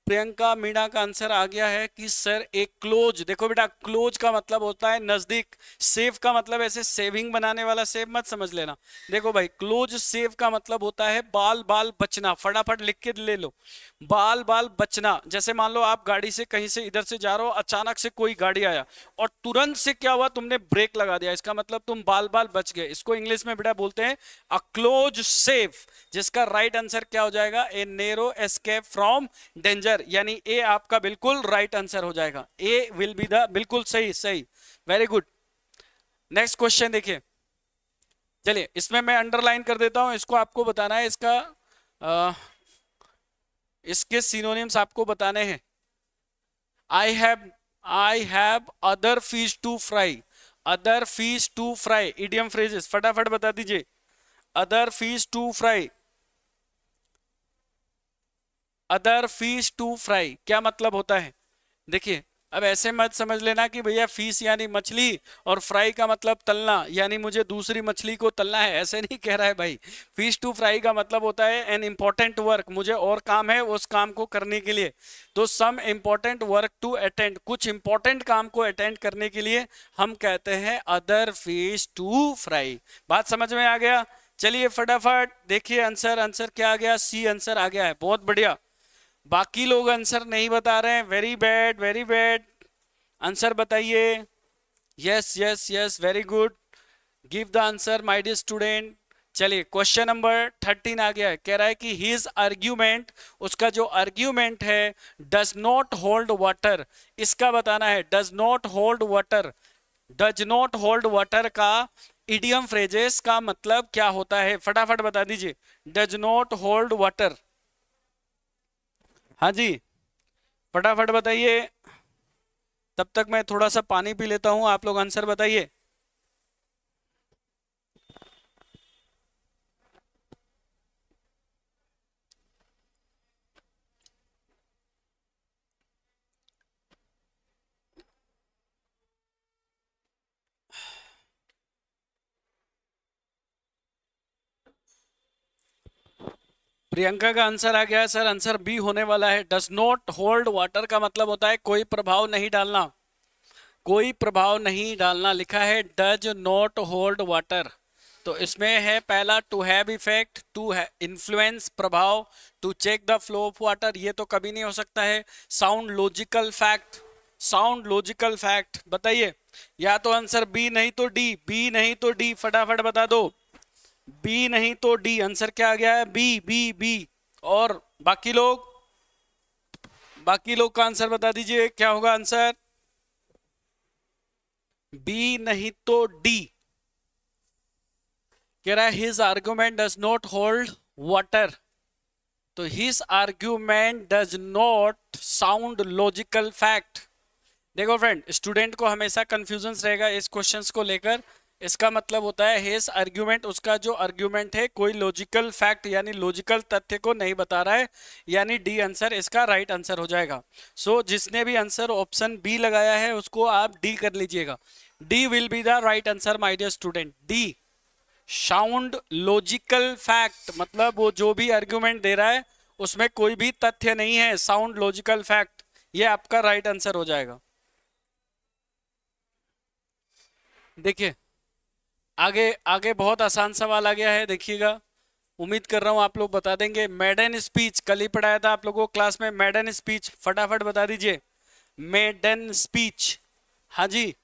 प्रियंका मीणा का आंसर आ गया है कि सर एक क्लोज। देखो बेटा, क्लोज का मतलब होता है नजदीक, सेव का मतलब ऐसे सेविंग बनाने वाला सेव मत समझ लेना। देखो भाई, क्लोज सेव का मतलब होता है बाल बाल बचना। फटाफट लिख के ले लो, बाल बाल बचना। जैसे मान लो आप गाड़ी से कहीं से इधर से जा रहे हो, अचानक से कोई गाड़ी आया और तुरंत से क्या हुआ? तुमने ब्रेक लगा दिया, इसका मतलब तुम बाल बाल बच गए। इसको इंग्लिश में बेटा बोलते हैं अ क्लोज सेव, जिसका राइट आंसर क्या हो जाएगा? ए नेरो एस्केप फ्रॉम डेंजर, यानी ए आपका बिल्कुल राइट आंसर हो जाएगा। ए विल बी द बिल्कुल सही, सही, वेरी गुड। नेक्स्ट क्वेश्चन देखिए। चलिए, इसमें मैं अंडरलाइन कर देता हूं, इसको आपको बताना है। इसका इसके सिनोनिम्स आपको बताने हैं। I have other fish to fry, other fish to fry, idiom phrases फटाफट बता दीजिए। Other fish to fry, other fish to fry क्या मतलब होता है? देखिए, अब ऐसे मत समझ लेना कि भैया फिश यानी मछली और फ्राई का मतलब तलना, यानी मुझे दूसरी मछली को तलना है, ऐसे नहीं कह रहा है भाई। फिश टू फ्राई का मतलब होता है एन इंपॉर्टेंट वर्क, मुझे और काम है उस काम को करने के लिए। तो some important work to attend, कुछ इंपॉर्टेंट काम को अटेंड करने के लिए हम कहते हैं अदर फिश टू फ्राई। बात समझ में आ गया? चलिए फटाफट देखिए आंसर, आंसर क्या आ गया? सी आंसर आ गया है, बहुत बढ़िया। बाकी लोग आंसर नहीं बता रहे हैं, very bad very bad. Answer बताइए। Yes yes yes, very good, give the answer my dear student. चलिए, क्वेश्चन नंबर 13 आ गया है। कह रहा है कि हिज आर्ग्यूमेंट, उसका जो आर्ग्यूमेंट है, डज नॉट होल्ड वाटर। इसका बताना है, does not hold water. Does not hold water का इडियम फ्रेजेस का मतलब क्या होता है? फटाफट बता दीजिए। डज नॉट होल्ड वाटर, हाँ जी, फटाफट बताइए। तब तक मैं थोड़ा सा पानी पी लेता हूं, आप लोग आंसर बताइए। प्रियंका का आंसर आ गया है सर, आंसर बी होने वाला है। डज नॉट होल्ड वाटर का मतलब होता है कोई प्रभाव नहीं डालना, कोई प्रभाव नहीं डालना। लिखा है डज नॉट होल्ड वाटर। तो इसमें है पहला to have effect, to have influence प्रभाव, to check the flow of water, ये तो कभी नहीं हो सकता है। Sound logical fact, sound logical fact, बताइए या तो आंसर बी नहीं तो डी, बी नहीं तो डी, फटाफट बता दो। बी नहीं तो डी, आंसर क्या आ गया है? B B B. और बाकी लोग, बाकी लोग का आंसर बता दीजिए क्या होगा आंसर? बी नहीं तो डी। कह रहा है his argument does not hold water, तो his argument does not sound logical fact. देखो फ्रेंड, स्टूडेंट को हमेशा कंफ्यूजन रहेगा इस क्वेश्चंस को लेकर। इसका मतलब होता है हिज आर्ग्यूमेंट, उसका जो आर्ग्यूमेंट है कोई लॉजिकल फैक्ट यानी लॉजिकल तथ्य को नहीं बता रहा है, यानी डी आंसर इसका राइट आंसर हो जाएगा। सो जिसने भी आंसर ऑप्शन बी लगाया है उसको आप डी कर लीजिएगा। D will be the right answer my dear student. D sound logical fact, मतलब वो जो भी आर्ग्यूमेंट दे रहा है उसमें कोई भी तथ्य नहीं है, साउंड लॉजिकल फैक्ट, ये आपका राइट आंसर हो जाएगा। देखिए आगे आगे बहुत आसान सवाल आ गया है, देखिएगा। उम्मीद कर रहा हूं आप लोग बता देंगे। मेडन स्पीच, कल ही पढ़ाया था आप लोगों को क्लास में, मेडन स्पीच फटाफट बता दीजिए। मेडन स्पीच, हाँ जी,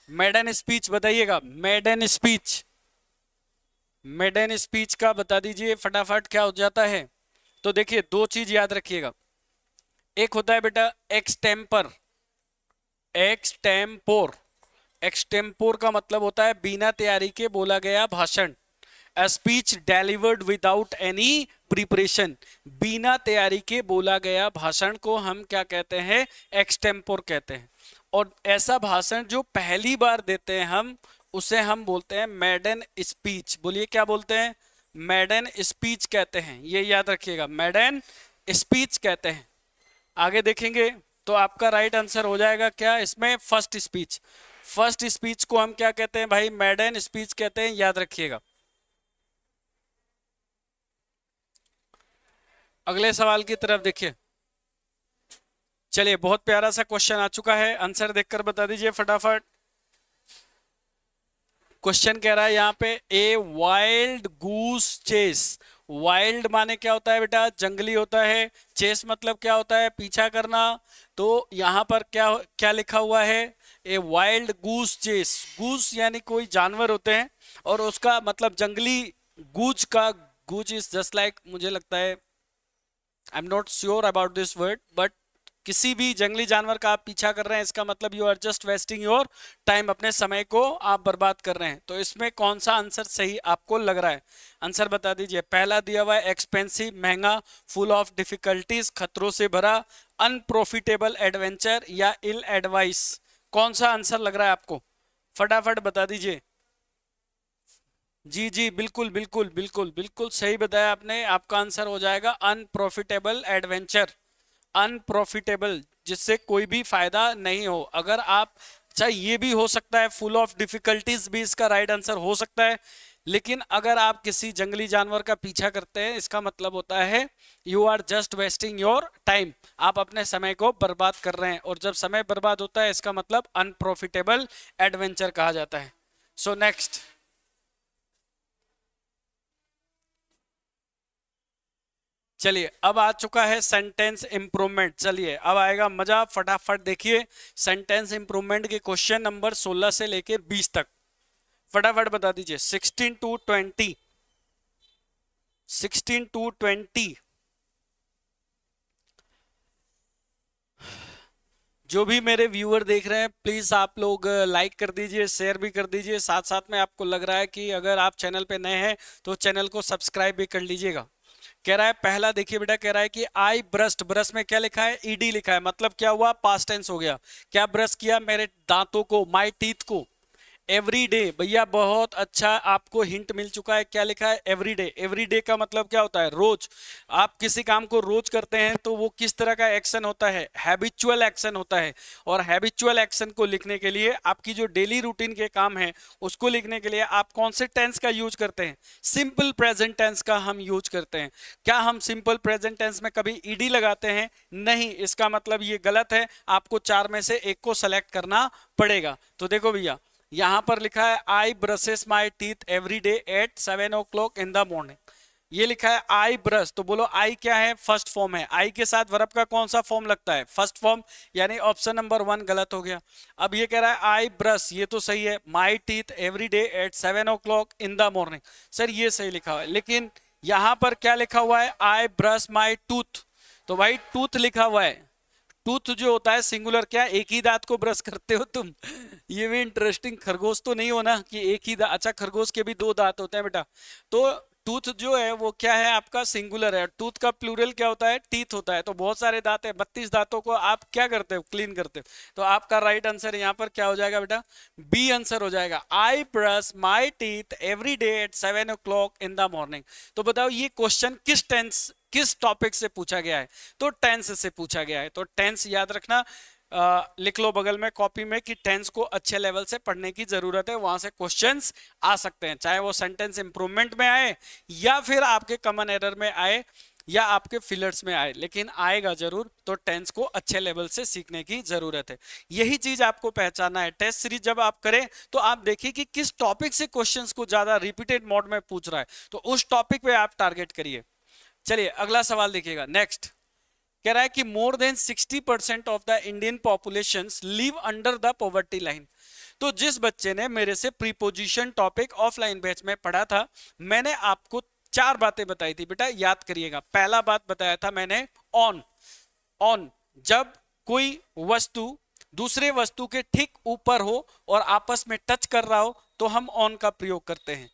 मेडन स्पीच बताइएगा। मेडन स्पीच, मेडन स्पीच का बता दीजिए फटाफट क्या हो जाता है। तो देखिए दो चीज याद रखिएगा, एक होता है बेटा एक्सटेम्पर, एक्सटेम्पोर। एक्सटेम्पोर का मतलब होता है बिना तैयारी के बोला गया भाषण। A speech delivered without any preparation, बिना तैयारी के बोला गया भाषण को हम क्या कहते हैं? एक्सटेम्पोर कहते हैं। और ऐसा भाषण जो पहली बार देते हैं हम, उसे हम बोलते हैं मेडन स्पीच। बोलिए क्या बोलते हैं? मेडन स्पीच कहते हैं, ये याद रखिएगा, मेडन स्पीच कहते हैं। आगे देखेंगे तो आपका राइट आंसर हो जाएगा क्या इसमें? First speech. फर्स्ट स्पीच को हम क्या कहते हैं भाई? मेडन स्पीच कहते हैं, याद रखिएगा। अगले सवाल की तरफ देखिए। चलिए बहुत प्यारा सा क्वेश्चन आ चुका है, आंसर देखकर बता दीजिए फटाफट। क्वेश्चन कह रहा है यहाँ पे a wild goose chess. Wild माने क्या होता है बेटा? जंगली होता है। चेस मतलब क्या होता है? पीछा करना। तो यहाँ पर क्या क्या लिखा हुआ है? A wild goose chess. Goose यानी कोई जानवर होते हैं और उसका मतलब जंगली गूज का, गूज इज जस्ट लाइक, मुझे लगता है, I am not sure about this word, but किसी भी जंगली जानवर का आप पीछा कर रहे हैं, इसका मतलब you are just wasting your time, अपने समय को आप बर्बाद कर रहे हैं। तो इसमें कौन सा आंसर सही आपको लग रहा है? आंसर बता दीजिए। पहला दिया हुआ है एक्सपेंसिव, महंगा, फुल ऑफ डिफिकल्टीज, खतरों से भरा, अनप्रॉफिटेबल एडवेंचर या इल एडवाइस। कौन सा आंसर लग रहा है आपको? फटाफट बता दीजिए। जी जी बिल्कुल बिल्कुल बिल्कुल बिल्कुल सही बताया आपने। आपका आंसर हो जाएगा अनप्रॉफिटेबल एडवेंचर। अनप्रॉफिटेबल, जिससे कोई भी फायदा नहीं हो। अगर आप चाहे, ये भी हो सकता है फुल ऑफ डिफिकल्टीज भी इसका राइट आंसर हो सकता है, लेकिन अगर आप किसी जंगली जानवर का पीछा करते हैं, इसका मतलब होता है you are just wasting your time, आप अपने समय को बर्बाद कर रहे हैं। और जब समय बर्बाद होता है इसका मतलब अनप्रॉफिटेबल एडवेंचर कहा जाता है। सो नेक्स्ट, चलिए अब आ चुका है सेंटेंस इंप्रूवमेंट। चलिए अब आएगा मजा, फटाफट देखिए सेंटेंस इंप्रूवमेंट के क्वेश्चन नंबर 16 से लेके 20 तक। फटाफट बता दीजिए। 16 टू 20, 16 टू 20। जो भी मेरे व्यूअर देख रहे हैं प्लीज आप लोग लाइक कर दीजिए, शेयर भी कर दीजिए। साथ साथ में आपको लग रहा है कि अगर आप चैनल पे नए हैं तो चैनल को सब्सक्राइब भी कर लीजिएगा। कह रहा है पहला देखिए बेटा, कह रहा है कि आई ब्रस्ट, ब्रश में क्या लिखा है? ईडी लिखा है, मतलब क्या हुआ? पास्ट टेंस हो गया। क्या ब्रश किया? मेरे दांतों को, माय टीथ को। एवरी डे, भैया बहुत अच्छा आपको हिंट मिल चुका है। क्या लिखा है? Every day. एवरी डे का मतलब क्या होता है? रोज। आप किसी काम को रोज करते हैं तो वो किस तरह का एक्शन होता है? हैबिचुअल एक्शन होता है। और हैबिचुअल एक्शन को लिखने के लिए, आपकी जो डेली रूटीन के काम है उसको लिखने के लिए आप कौन से टेंस का यूज करते हैं? सिंपल प्रेजेंट टेंस का हम यूज करते हैं। क्या हम सिंपल प्रेजेंट टेंस में कभी ईडी लगाते हैं? नहीं। इसका मतलब ये गलत है, आपको चार में से एक को सेलेक्ट करना पड़ेगा। तो देखो भैया, यहां पर लिखा है I brushes my teeth every day at 7 o'clock in the morning. ये लिखा है आई ब्रश, तो बोलो आई क्या है, फर्स्ट फॉर्म है। आई के साथ वर्ब का कौन सा फॉर्म लगता है, फर्स्ट फॉर्म, यानी ऑप्शन नंबर 1 गलत हो गया। अब ये कह रहा है आई ब्रश, ये तो सही है, माई teeth every day at 7 o'clock in the morning, sir ये सही लिखा हुआ है। लेकिन यहां पर क्या लिखा हुआ है, आई ब्रश माई टूथ, तो भाई टूथ लिखा हुआ है। टूथ जो होता है सिंगुलर, क्या एक ही दांत को ब्रश करते हो तुम? ये भी इंटरेस्टिंग, खरगोश तो नहीं हो ना कि एक ही दांत, अच्छा खरगोश के भी 2 दांत होते हैं बेटा। तो टूथ जो है वो क्या है आपका, सिंगुलर है। टूथ का प्लूरल क्या होता है, टीथ होता है। तो बहुत सारे दांत है, 32 दांतों को आप क्या करते हो, क्लीन करते हो। तो आपका राइट आंसर यहाँ पर क्या हो जाएगा बेटा, बी आंसर हो जाएगा। I brush my teeth every day at 7 o'clock in the morning. तो बताओ ये क्वेश्चन किस टेंस, किस टॉपिक से पूछा गया है, तो टेंस से पूछा गया है। तो टेंस याद रखना, लिख लो बगल में कॉपी में कि टेंस को अच्छे लेवल से पढ़ने की जरूरत है, वहां से क्वेश्चंस आ सकते हैं, चाहे वो सेंटेंस इंप्रूवमेंट में आए या फिर आपके कॉमन एरर में आए या आपके फिलर्स में आए, लेकिन आएगा जरूर। तो टेंस को अच्छे लेवल से सीखने की जरूरत है, यही चीज आपको पहचानना है। टेस्ट सीरीज जब आप करें तो आप देखिए कि किस टॉपिक से क्वेश्चंस को ज्यादा रिपीटेड मोड में पूछ रहा है, तो उस टॉपिक पे आप टारगेट करिए। चलिए अगला सवाल देखिएगा, नेक्स्ट कह रहा है कि more than 60% of the Indian population live under the poverty line. तो जिस बच्चे ने मेरे से प्रीपोजिशन टॉपिक ऑफलाइन बैच में पढ़ा था, मैंने आपको 4 बातें बताई थी बेटा, याद करिएगा। पहला बात बताया था मैंने ऑन, ऑन जब कोई वस्तु दूसरे वस्तु के ठीक ऊपर हो और आपस में टच कर रहा हो तो हम ऑन का प्रयोग करते हैं।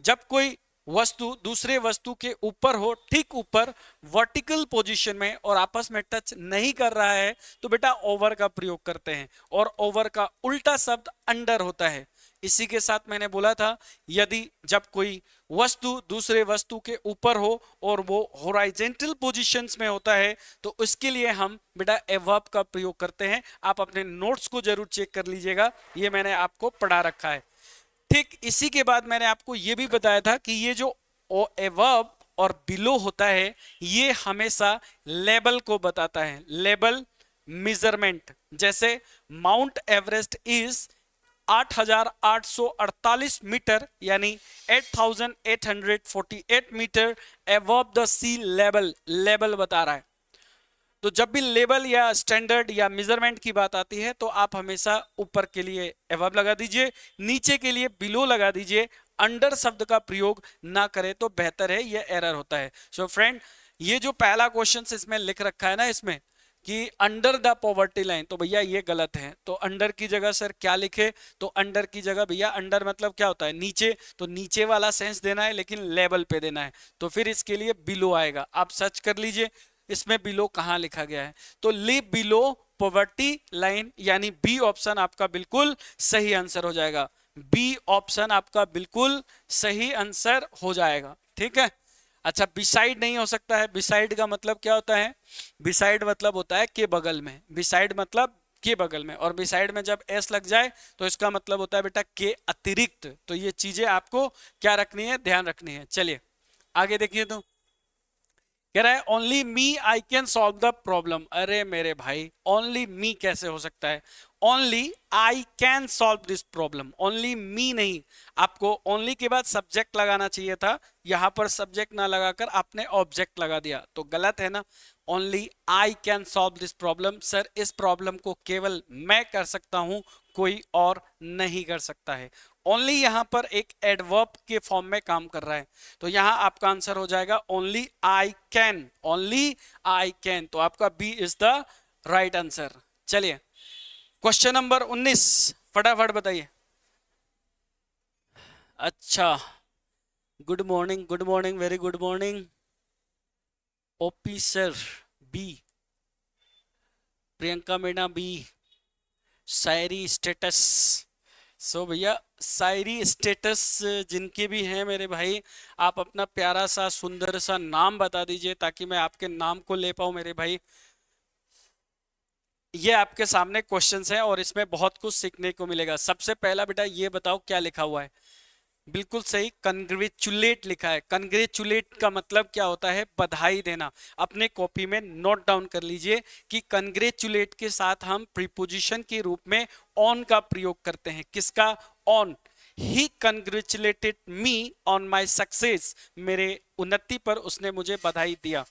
जब कोई वस्तु दूसरे वस्तु के ऊपर हो, ठीक ऊपर वर्टिकल पोजीशन में, और आपस में टच नहीं कर रहा है तो बेटा ओवर का प्रयोग करते हैं। और ओवर का उल्टा शब्द अंडर होता है। इसी के साथ मैंने बोला था यदि जब कोई वस्तु दूसरे वस्तु के ऊपर हो और वो हॉरिजॉन्टल पोजीशंस में होता है तो उसके लिए हम बेटा एवर्ब का प्रयोग करते हैं। आप अपने नोट्स को जरूर चेक कर लीजिएगा, ये मैंने आपको पढ़ा रखा है। ठीक इसी के बाद मैंने आपको यह भी बताया था कि ये जो एवर्ब और बिलो होता है ये हमेशा लेवल को बताता है, लेवल मेजरमेंट। जैसे माउंट एवरेस्ट इज 8,848 मीटर यानी 8,848 metre above the sea level, level बता रहा है। तो जब भी लेवल या स्टैंडर्ड या मेजरमेंट की बात आती है तो आप हमेशा ऊपर के लिए अबव लगा दीजिए, नीचे के लिए बिलो लगा दीजिए। अंडर शब्द का प्रयोग ना करें तो बेहतर है, यह एरर होता है। सो फ्रेंड, ये जो पहला क्वेश्चन इसमें लिख रखा है ना इसमें कि अंडर द पॉवर्टी लाइन, तो भैया ये गलत है। तो अंडर की जगह सर क्या लिखे, तो अंडर की जगह भैया अंडर मतलब क्या होता है, नीचे, तो नीचे वाला सेंस देना है लेकिन लेवल पे देना है, तो फिर इसके लिए बिलो आएगा। आप सर्च कर लीजिए इसमें बिलो कहां लिखा गया है, तो लिव बिलो पॉवर्टी लाइन यानी बी ऑप्शन आपका बिल्कुल सही आंसर हो जाएगा। बी ऑप्शन आपका बिल्कुल सही आंसर हो जाएगा, ठीक है। अच्छा, बिसाइड नहीं हो सकता है। बिसाइड का मतलब क्या होता है, बिसाइड मतलब होता है के बगल में, बिसाइड मतलब के बगल में, और बिसाइड में जब एस लग जाए तो इसका मतलब होता है बेटा के अतिरिक्त। तो ये चीजें आपको क्या रखनी है, ध्यान रखनी है। चलिए आगे देखिए, तो कह रहा है only me I can solve the problem. अरे मेरे भाई, ओनली मी कैसे हो सकता है, only I can solve this problem, only me नहीं। आपको ओनली के बाद सब्जेक्ट लगाना चाहिए था, यहां पर सब्जेक्ट ना लगाकर आपने ऑब्जेक्ट लगा दिया, तो गलत है ना। Only I can solve this problem, sir इस प्रॉब्लम को केवल मैं कर सकता हूं, कोई और नहीं कर सकता है। ओनली यहां पर एक एडवर्ब के फॉर्म में काम कर रहा है, तो यहां आपका आंसर हो जाएगा only I can, only I can. तो आपका B is the right answer. चलिए क्वेश्चन नंबर 19 फटाफट बताइए। अच्छा, good morning, good morning, very good morning. OP sir B, Priyanka Meena B, shayari status. So भैया शायरी स्टेटस जिनके भी हैं मेरे भाई, आप अपना प्यारा सा सुंदर सा नाम बता दीजिए ताकि मैं आपके नाम को ले पाऊं मेरे भाई। ये आपके सामने क्वेश्चंस हैं और इसमें बहुत कुछ सीखने को मिलेगा। सबसे पहला बेटा ये बताओ क्या लिखा हुआ है, बिल्कुल सही, कंग्रेचुलेट लिखा है। कंग्रेचुलेट का मतलब क्या होता है, बधाई देना। अपने कॉपी में नोट डाउन कर लीजिए कि कंग्रेचुलेट के साथ हम प्रीपोजिशन के रूप में ऑन का प्रयोग करते हैं। किसका, on, he congratulated me on my success, मेरे उन्नति पर उसने मुझे बधाई दिया।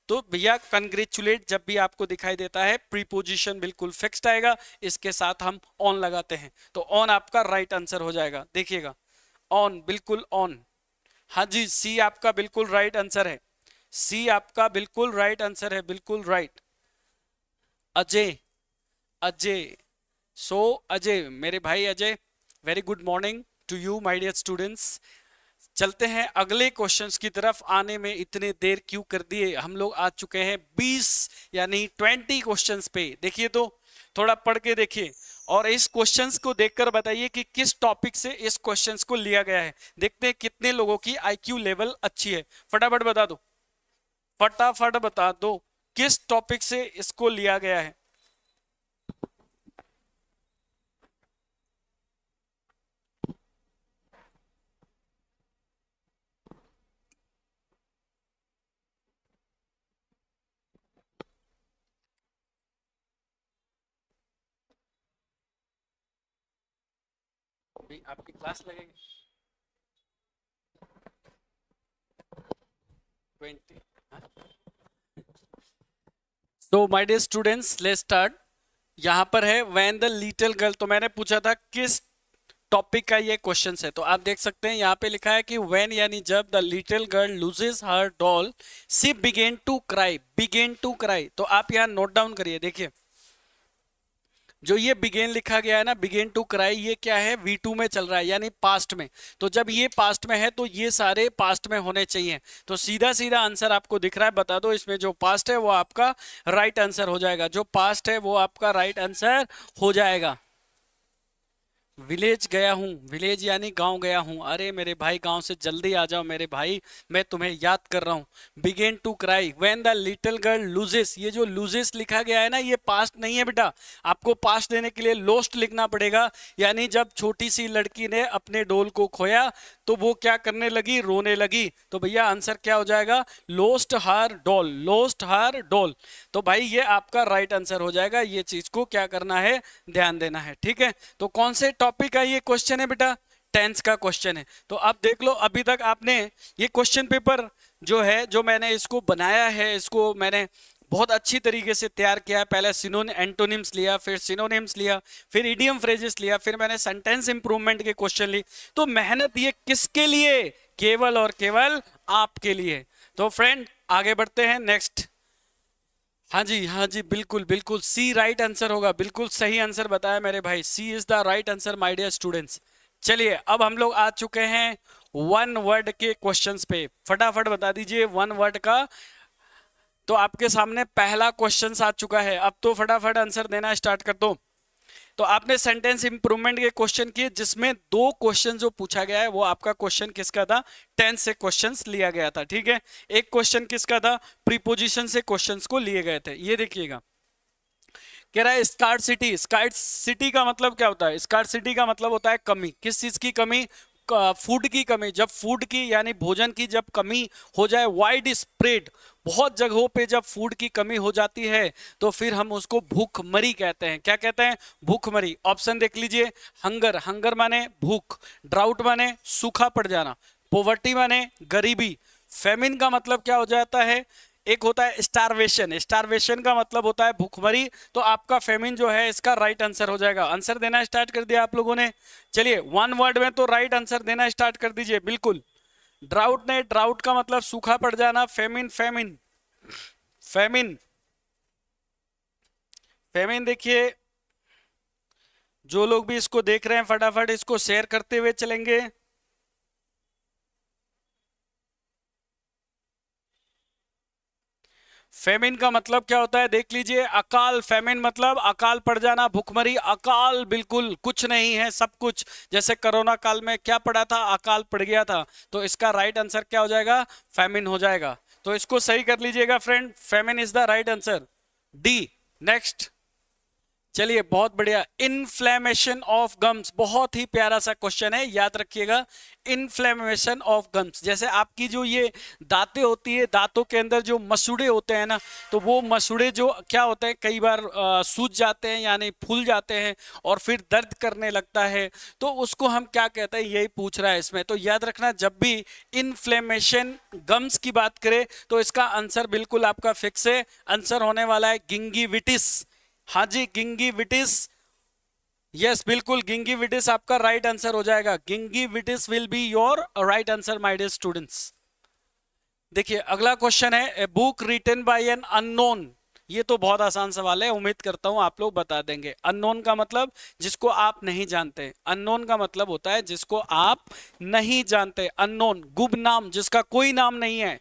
तो भैया कंग्रेचुलेट जब भी आपको दिखाई देता है प्रीपोजिशन बिल्कुल फिक्स्ड आएगा, इसके साथ हम ऑन लगाते हैं, तो ऑन आपका राइट आंसर हो जाएगा। देखिएगा ऑन, बिल्कुल ऑन। हाँ जी, सी आपका बिल्कुल राइट आंसर है, सी आपका बिल्कुल राइट आंसर है, बिल्कुल राइट। अजय, अजय, सो अजय, मेरे भाई Ajay, very good morning to you my dear students. चलते हैं अगले क्वेश्चंस की तरफ। आने में इतने देर क्यों कर दिए, हम लोग आ चुके हैं 20 यानी 20 क्वेश्चंस पे। देखिए तो थोड़ा पढ़ के देखिए और इस क्वेश्चंस को देखकर बताइए कि किस टॉपिक से इस क्वेश्चंस को लिया गया है। देखते हैं कितने लोगों की आईक्यू लेवल अच्छी है, फटाफट बता दो, फटाफट बता दो किस टॉपिक से इसको लिया गया है। अभी आपकी क्लास लगेगी 20। तो my dear students let's start. यहां पर है व्हेन द लिटिल गर्ल, तो मैंने पूछा था किस टॉपिक का ये क्वेश्चन है, तो आप देख सकते हैं यहाँ पे लिखा है कि व्हेन यानी जब the little girl loses her doll she began to cry, began to cry, तो आप यहाँ नोट डाउन करिए। देखिए जो ये बिगेन लिखा गया है ना, बिगेन टू क्राई, ये क्या है V2 में चल रहा है यानी पास्ट में। तो जब ये पास्ट में है तो ये सारे पास्ट में होने चाहिए, तो सीधा सीधा आंसर आपको दिख रहा है, बता दो इसमें जो पास्ट है वो आपका राइट आंसर हो जाएगा, जो पास्ट है वो आपका राइट आंसर हो जाएगा। विलेज गया हूँ, विलेज यानी गांव गया हूँ, अरे मेरे भाई गांव से जल्दी आ जाओ मेरे भाई, मैं तुम्हें याद कर रहा हूँ। Began to cry when the little girl loses, ये जो लूजेस लिखा गया है ना ये पास्ट नहीं है बेटा, आपको पास्ट देने के लिए लोस्ट लिखना पड़ेगा। यानी जब छोटी सी लड़की ने अपने डोल को खोया तो वो क्या करने लगी, रोने लगी, तो भैया आंसर क्या हो जाएगा, लोस्ट हर डॉल, लोस्ट हर डॉल। तो भाई ये आपका राइट आंसर हो जाएगा, ये चीज को क्या करना है, ध्यान देना है, ठीक है। तो कौन से टॉपिक का ये क्वेश्चन है बेटा, टेंस का क्वेश्चन है। तो आप देख लो अभी तक आपने ये क्वेश्चन पेपर जो है, जो मैंने इसको बनाया है, इसको मैंने बहुत अच्छी तरीके से तैयार किया है। पहले एंटोनिम्स लिया, फिर सिनोनिम्स लिया, फिर इडियम फ्रेजेस लिया, फिर मैंने सेंटेंस इंप्रूवमेंट के क्वेश्चन ली। तो मेहनत ये किसके लिए, केवल और केवल आपके लिए। तो फ्रेंड आगे बढ़ते हैं नेक्स्ट। हाँ जी, हाँ जी, बिल्कुल बिल्कुल सी राइट आंसर होगा, बिल्कुल सही आंसर बताया मेरे भाई, C is the right answer my dear students. चलिए अब हम लोग आ चुके हैं वन वर्ड के क्वेश्चंस पे, फटाफट बता दीजिए वन वर्ड का। तो आपके सामने पहला क्वेश्चन आ चुका है, अब तो फटाफट आंसर देना स्टार्ट कर दो। तो आपने सेंटेंस इंप्रूवमेंट के क्वेश्चन किए, जिसमें दो क्वेश्चन जो पूछा गया है वो आपका क्वेश्चन किसका था, टेंस से क्वेश्चंस लिया गया था, ठीक है। एक क्वेश्चन किसका था, प्रीपोजिशन से क्वेश्चंस को लिए गए थे। ये देखिएगा कह रहा है स्कार्ट सिटी, स्कार्ट सिटी का मतलब क्या होता है, स्कार्ट सिटी का मतलब होता है कमी, किस चीज की कमी, फूड की कमी। जब फूड की यानी भोजन की जब कमी हो जाए, वाइड स्प्रेड, बहुत जगहों पे जब फूड की कमी हो जाती है तो फिर हम उसको भूखमरी कहते हैं। क्या कहते हैं, भूखमरी। ऑप्शन देख लीजिए, हंगर, हंगर माने भूख, ड्राउट माने सूखा पड़ जाना, पोवर्टी माने गरीबी, फेमिन का मतलब क्या हो जाता है, एक होता है स्टारवेशन, स्टारवेशन का मतलब होता है भूखमरी। तो आपका फेमिन जो है इसका राइट आंसर हो जाएगा। आंसर देना स्टार्ट कर दिया आप लोगों ने, चलिए वन वर्ड में तो राइट आंसर देना स्टार्ट कर दीजिए बिल्कुल। ड्राउट ने, ड्राउट का मतलब सूखा पड़ जाना, फेमिन, फेमिन, फेमिन, फेमिन। देखिए जो लोग भी इसको देख रहे हैं फटाफट इसको शेयर करते हुए चलेंगे। फेमिन का मतलब क्या होता है देख लीजिए, अकाल, फेमिन मतलब अकाल पड़ जाना, भुखमरी, अकाल, बिल्कुल कुछ नहीं है सब कुछ। जैसे कोरोना काल में क्या पड़ा था, अकाल पड़ गया था, तो इसका राइट आंसर क्या हो जाएगा, फेमिन हो जाएगा। तो इसको सही कर लीजिएगा friend, famine is the right answer, D. Next, चलिए बहुत बढ़िया। इन्फ्लेमेशन ऑफ गम्स, बहुत ही प्यारा सा क्वेश्चन है, याद रखिएगा। इन्फ्लेमेशन ऑफ गम्स, जैसे आपकी जो ये दांतें होती है, दांतों के अंदर जो मसूड़े होते हैं ना, तो वो मसूड़े जो क्या होते हैं, कई बार सूज जाते हैं यानी फूल जाते हैं और फिर दर्द करने लगता है, तो उसको हम क्या कहते हैं, यही पूछ रहा है इसमें। तो याद रखना, जब भी इन्फ्लेमेशन गम्स की बात करें तो इसका आंसर बिल्कुल आपका फिक्स है, आंसर होने वाला है गिंगिविटिस। हाँ जी, गिंगिविटिस। यस बिल्कुल, गिंगिविटिस आपका राइट आंसर हो जाएगा। Gingivitis will be your right answer my dear students. देखिए अगला क्वेश्चन है, a book written by an unknown. ये तो बहुत आसान सवाल है, उम्मीद करता हूं आप लोग बता देंगे। अननोन का मतलब जिसको आप नहीं जानते, अननोन का मतलब होता है जिसको आप नहीं जानते। अननोन, गुमनाम, जिसका कोई नाम नहीं है,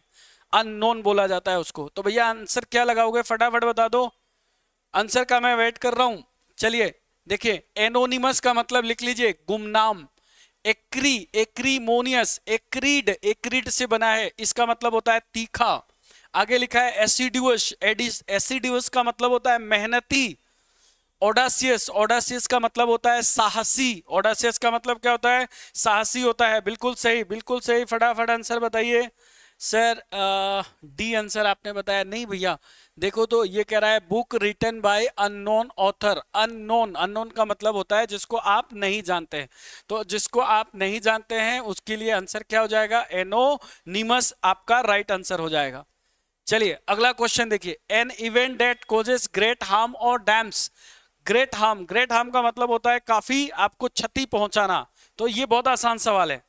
अननोन बोला जाता है उसको। तो भैया आंसर क्या लगाओगे, फटाफट बता दो। आंसर का मैं वेट कर रहा हूं। चलिए देखिए, एनोनिमस का मतलब लिख लीजिए, गुमनाम। एक्री, एक्रीमोनियस, एक्रीड, एक्रीड से बना है, इसका मतलब होता है तीखा। आगे लिखा है एसिडुअस, एसिडुअस का मतलब होता है मेहनती। ऑडासियस, ऑडासियस का मतलब होता है साहसी। ऑडासियस का मतलब क्या होता है, साहसी होता है। बिल्कुल सही, बिल्कुल सही, फटाफट आंसर बताइए। सर डी आंसर आपने बताया नहीं भैया। देखो तो ये कह रहा है book written by unknown author. Unknown, unknown का मतलब होता है जिसको आप नहीं जानते हैं। तो जिसको आप नहीं जानते हैं उसके लिए आंसर क्या हो जाएगा, एनोनिमस आपका राइट आंसर हो जाएगा। चलिए अगला क्वेश्चन देखिए, an event that causes great harm और dams. Great harm, great harm का मतलब होता है काफी आपको क्षति पहुंचाना। तो ये बहुत आसान सवाल है,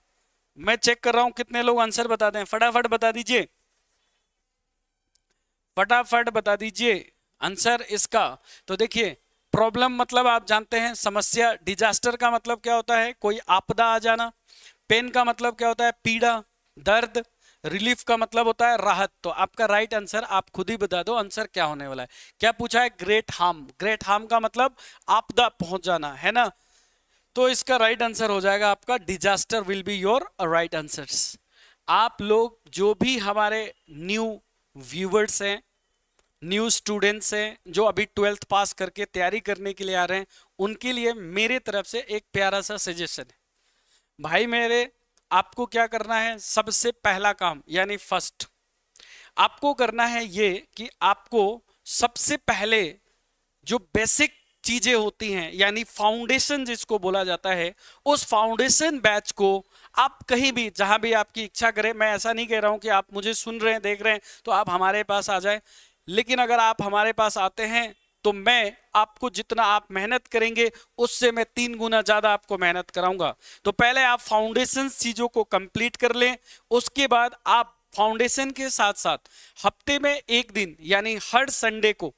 मैं चेक कर रहा हूं कितने लोग आंसर बता दें, फटाफट बता दीजिए, फटाफट बता दीजिए आंसर इसका। तो देखिए, प्रॉब्लम मतलब आप जानते हैं, समस्या। डिजास्टर का मतलब क्या होता है, कोई आपदा आ जाना। पेन का मतलब क्या होता है, पीड़ा, दर्द। रिलीफ का मतलब होता है राहत। तो आपका राइट आंसर आप खुद ही बता दो, आंसर क्या होने वाला है। क्या पूछा है, ग्रेट हार्म। ग्रेट हार्म का मतलब आपदा पहुंच जाना है ना। तो इसका राइट आंसर हो जाएगा आपका disaster will be your right answers. आप लोग जो भी हमारे न्यू व्यूवर्स हैं, न्यू स्टूडेंट्स हैं, जो अभी 12th पास करके तैयारी करने के लिए आ रहे हैं, उनके लिए मेरे तरफ से एक प्यारा सा सजेशन है। भाई मेरे, आपको क्या करना है, सबसे पहला काम यानी फर्स्ट आपको करना है ये कि आपको सबसे पहले जो बेसिक चीजें होती हैं यानी फाउंडेशन जिसको बोला जाता है, उस फाउंडेशन बैच को आप कहीं भी जहां भी आपकी इच्छा करे, मैं ऐसा नहीं कह रहा हूं कि आप मुझे सुन रहे हैं देख रहे हैं तो आप हमारे पास आ जाए, लेकिन अगर आप हमारे पास आते हैं तो मैं आपको जितना आप मेहनत करेंगे उससे मैं 3 गुना ज्यादा आपको मेहनत कराऊंगा। तो पहले आप फाउंडेशन चीजों को कंप्लीट कर लें, उसके बाद आप फाउंडेशन के साथ साथ हफ्ते में एक दिन यानी हर संडे को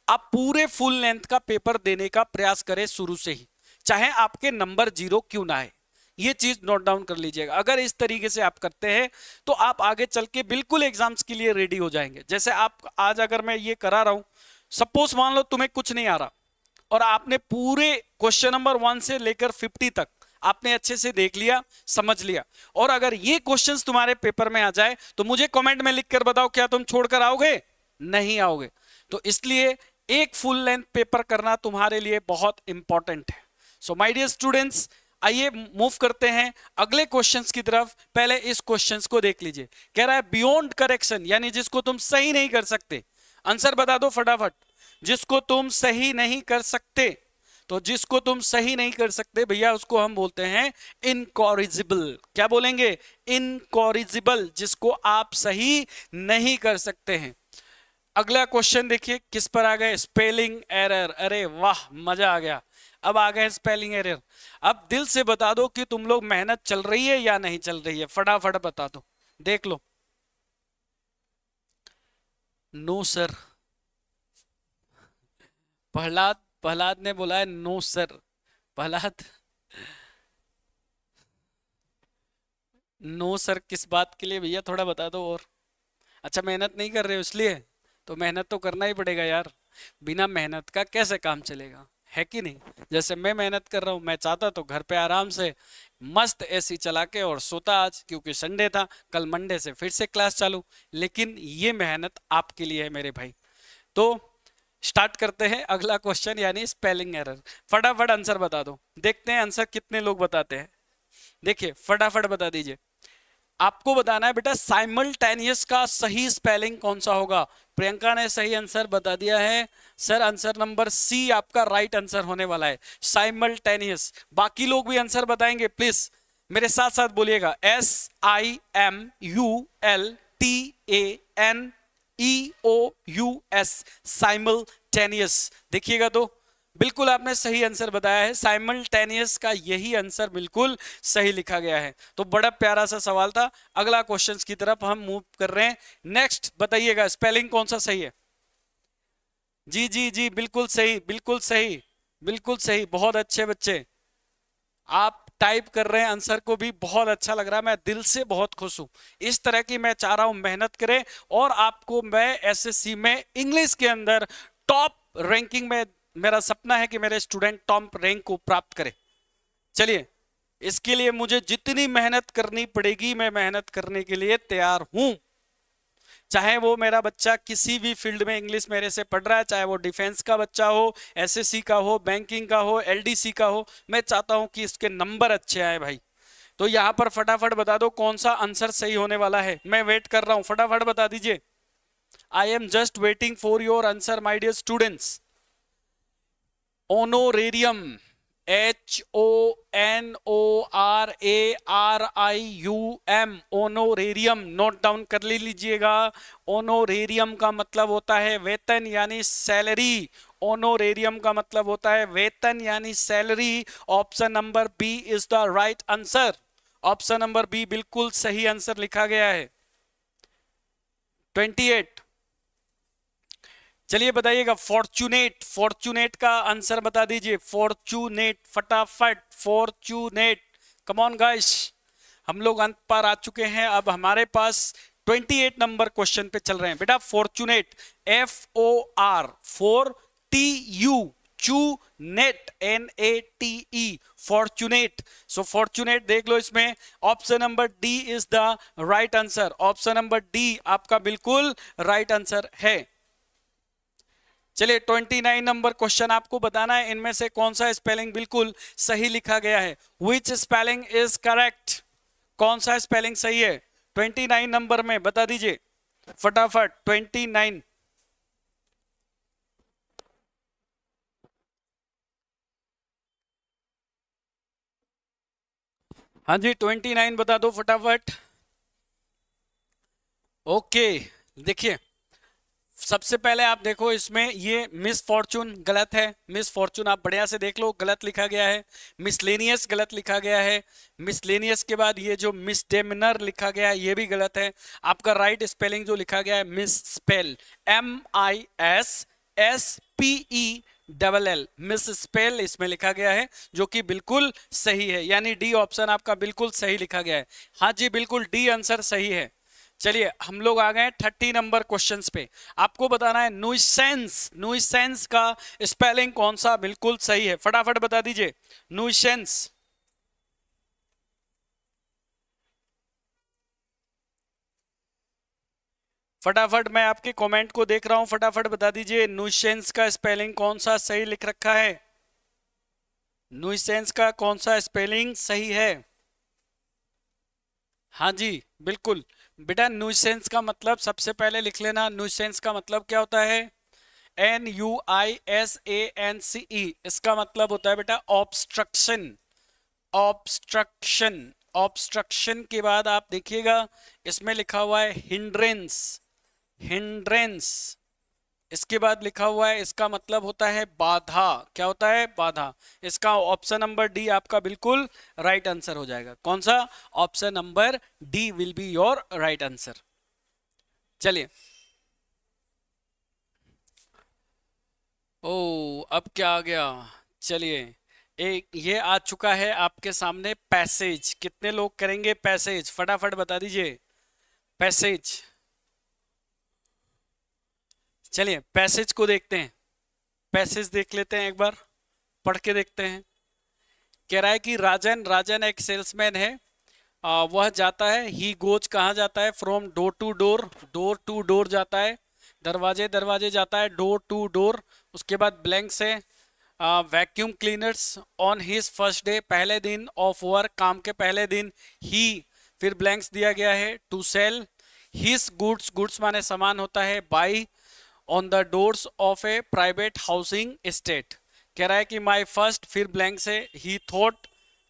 आप पूरे फुल लेंथ का पेपर देने का प्रयास करें शुरू से ही, चाहे आपके नंबर 0 क्यों ना आए। ये चीज नोट डाउन कर लीजिएगा। अगर इस तरीके से आप करते हैं तो आप आगे चल के बिल्कुल एग्जाम्स के लिए रेडी हो जाएंगे। जैसे आप आज अगर मैं ये करा रहा हूं, सपोज मान लो तुम्हें कुछ नहीं आ रहा और आपने पूरे क्वेश्चन नंबर 1 से लेकर 50 तक आपने अच्छे से देख लिया, समझ लिया, और अगर ये क्वेश्चंस तुम्हारे पेपर में आ जाए तो मुझे कमेंट में लिखकर बताओ, क्या तुम छोड़कर आओगे, नहीं आओगे। तो इसलिए एक फुल लेंथ पेपर करना तुम्हारे लिए बहुत इंपॉर्टेंट है। सो माय डियर स्टूडेंट्स, आइए मूव करते हैं अगले क्वेश्चंस की तरफ। पहले इस क्वेश्चंस को देख लीजिए। कह रहा है बियॉन्ड करेक्शन, यानी जिसको तुम सही नहीं कर सकते। आंसर बता दो फटाफट, जिसको तुम सही नहीं कर सकते। तो जिसको तुम सही नहीं कर सकते भैया उसको हम बोलते हैं इनकॉरिजिबल। क्या बोलेंगे, इनकॉरिजिबल, जिसको आप सही नहीं कर सकते हैं। अगला क्वेश्चन देखिए किस पर आ गए, स्पेलिंग एरर। अरे वाह, मजा आ गया, अब आ गए स्पेलिंग एरर। अब दिल से बता दो कि तुम लोग मेहनत चल रही है या नहीं चल रही है, फटाफट बता दो, देख लो। नो सर, प्रहलाद, प्रहलाद ने बोला है no sir. Prahlad, no sir किस बात के लिए भैया, थोड़ा बता दो और। अच्छा मेहनत नहीं कर रहे हो इसलिए, तो मेहनत तो करना ही पड़ेगा यार, बिना मेहनत का कैसे काम चलेगा, है कि नहीं। जैसे मैं मेहनत कर रहा हूँ, मैं चाहता तो घर पे आराम से मस्त एसी चला के और सोता आज, क्योंकि संडे था, कल मंडे से फिर से क्लास चालू। लेकिन ये मेहनत आपके लिए है मेरे भाई। तो स्टार्ट करते हैं अगला क्वेश्चन यानी स्पेलिंग एरर। फटाफट आंसर बता दो, देखते हैं आंसर कितने लोग बताते हैं। देखिए फटाफट बता दीजिए। आपको बताना है बेटा साइमल्टेनियस का सही स्पेलिंग कौन सा होगा। प्रियंका ने सही आंसर बता दिया है सर, आंसर नंबर सी आपका राइट आंसर होने वाला है, साइमल्टेनियस। बाकी लोग भी आंसर बताएंगे, प्लीज मेरे साथ साथ बोलिएगा। SIMULTANEOUS, simultaneous. देखिएगा तो बिल्कुल आपने सही आंसर बताया है, साइमल्टेनियस का यही आंसर बिल्कुल सही लिखा गया है। तो बड़ा प्यारा सा सवाल था। अगला क्वेश्चन की तरफ हम मूव कर रहे हैं। नेक्स्ट बताइएगा स्पेलिंग कौन सा सही है। जी जी जी, बिल्कुल सही, बिल्कुल सही, बिल्कुल सही। बहुत अच्छे बच्चे, आप टाइप कर रहे हैं आंसर को भी बहुत अच्छा लग रहा है। मैं दिल से बहुत खुश हूं। इस तरह की मैं चाह रहा हूं मेहनत करें और आपको मैं एसएससी में इंग्लिश के अंदर टॉप रैंकिंग में, मेरा सपना है कि मेरे स्टूडेंट टॉप रैंक को प्राप्त करें। चलिए, इसके लिए मुझे जितनी मेहनत करनी पड़ेगी मैं मेहनत करने के लिए तैयार हूं। चाहे वो मेरा बच्चा किसी भी फील्ड में इंग्लिश मेरे से पढ़ रहा है, चाहे वो डिफेंस का बच्चा हो, एसएससी का हो, बैंकिंग का हो, एलडीसी का हो, मैं चाहता हूं कि इसके नंबर अच्छे आए भाई। तो यहां पर फटाफट बता दो कौन सा आंसर सही होने वाला है। मैं वेट कर रहा हूं, फटाफट बता दीजिए। I am just waiting for your answer my dear students. Honorarium, HONORARIUM, honorarium, note down कर लीजिएगा। ऑनोरेरियम का मतलब होता है वेतन यानी सैलरी। ऑनोरेरियम का मतलब होता है वेतन यानी salary. Option number B is the right answer. Option number B बिल्कुल सही आंसर लिखा गया है। 28। चलिए बताइएगा फॉर्चुनेट, फॉर्चुनेट का आंसर बता दीजिए। फॉर्चुनेट, फटाफट, फॉर्चुनेट। कम ऑन गाइस, हम लोग अंत पर आ चुके हैं। अब हमारे पास 28 नंबर क्वेश्चन पे चल रहे हैं बेटा। फॉर्चुनेट, FOR, चू net, NATE, fortunate. So fortunate देख लो इसमें। Option number D is the right answer. Option number D आपका बिल्कुल राइट आंसर है। चलिए 29 नंबर क्वेश्चन आपको बताना है इनमें से कौन सा स्पेलिंग बिल्कुल सही लिखा गया है। विच स्पेलिंग इज करेक्ट, कौन सा स्पेलिंग सही है 29 नंबर में, बता दीजिए फटाफट। 29, हाँ जी 29 बता दो फटाफट। ओके, देखिए सबसे पहले आप देखो इसमें ये मिस फॉर्चून गलत है। मिस फॉर्चून आप बढ़िया से देख लो, गलत लिखा गया है। मिसलेनियस गलत लिखा गया है। मिसलेनियस के बाद ये जो मिसडेमिनर लिखा गया है ये भी गलत है। आपका राइट स्पेलिंग जो लिखा गया है miss spell, MISSPELL, miss spell इसमें लिखा गया है जो कि बिल्कुल सही है, यानी डी ऑप्शन आपका बिल्कुल सही लिखा गया है। हाँ जी बिल्कुल डी आंसर सही है। चलिए हम लोग आ गए 30 नंबर क्वेश्चंस पे। आपको बताना है नुइसेंस, नुइसेंस का स्पेलिंग कौन सा बिल्कुल सही है, फटाफट बता दीजिए। नुइसेंस, फटाफट, मैं आपके कमेंट को देख रहा हूं, फटाफट बता दीजिए नुइसेंस का स्पेलिंग कौन सा सही लिख रखा है। नुइसेंस का कौन सा स्पेलिंग सही है। हाँ जी बिल्कुल बेटा, न्यूसेंस का मतलब सबसे पहले लिख लेना। न्यूसेंस का मतलब क्या होता है, NUISANCE, इसका मतलब होता है बेटा ऑब्स्ट्रक्शन। ऑब्स्ट्रक्शन, ऑब्स्ट्रक्शन के बाद आप देखिएगा इसमें लिखा हुआ है हिंड्रेंस, हिंड्रेंस। इसके बाद लिखा हुआ है इसका मतलब होता है बाधा। क्या होता है, बाधा। इसका ऑप्शन नंबर डी आपका बिल्कुल राइट आंसर हो जाएगा। कौन सा, option number D will be your right answer. चलिए, ओ अब क्या आ गया। चलिए, एक ये आ चुका है आपके सामने पैसेज। कितने लोग करेंगे पैसेज, फटाफट बता दीजिए पैसेज। चलिए पैसेज को देखते हैं, पैसेज देख लेते हैं, एक बार पढ़ के देखते हैं। कह रहा है कि राजन, राजन एक सेल्समैन है। वह जाता है, ही गोज कहाँ जाता है, from door to door, door to door जाता है। दरवाजे दरवाजे जाता है, डोर टू डोर। उसके बाद ब्लैंक से vacuum cleaners on his first day, पहले दिन ऑफ वर्क, काम के पहले दिन। ही, फिर ब्लैंक्स दिया गया है, to sell his goods, goods माने सामान होता है, by on the doors of a private housing estate. कह रहा है कि माई फर्स्ट, फिर ब्लैंक से ही thought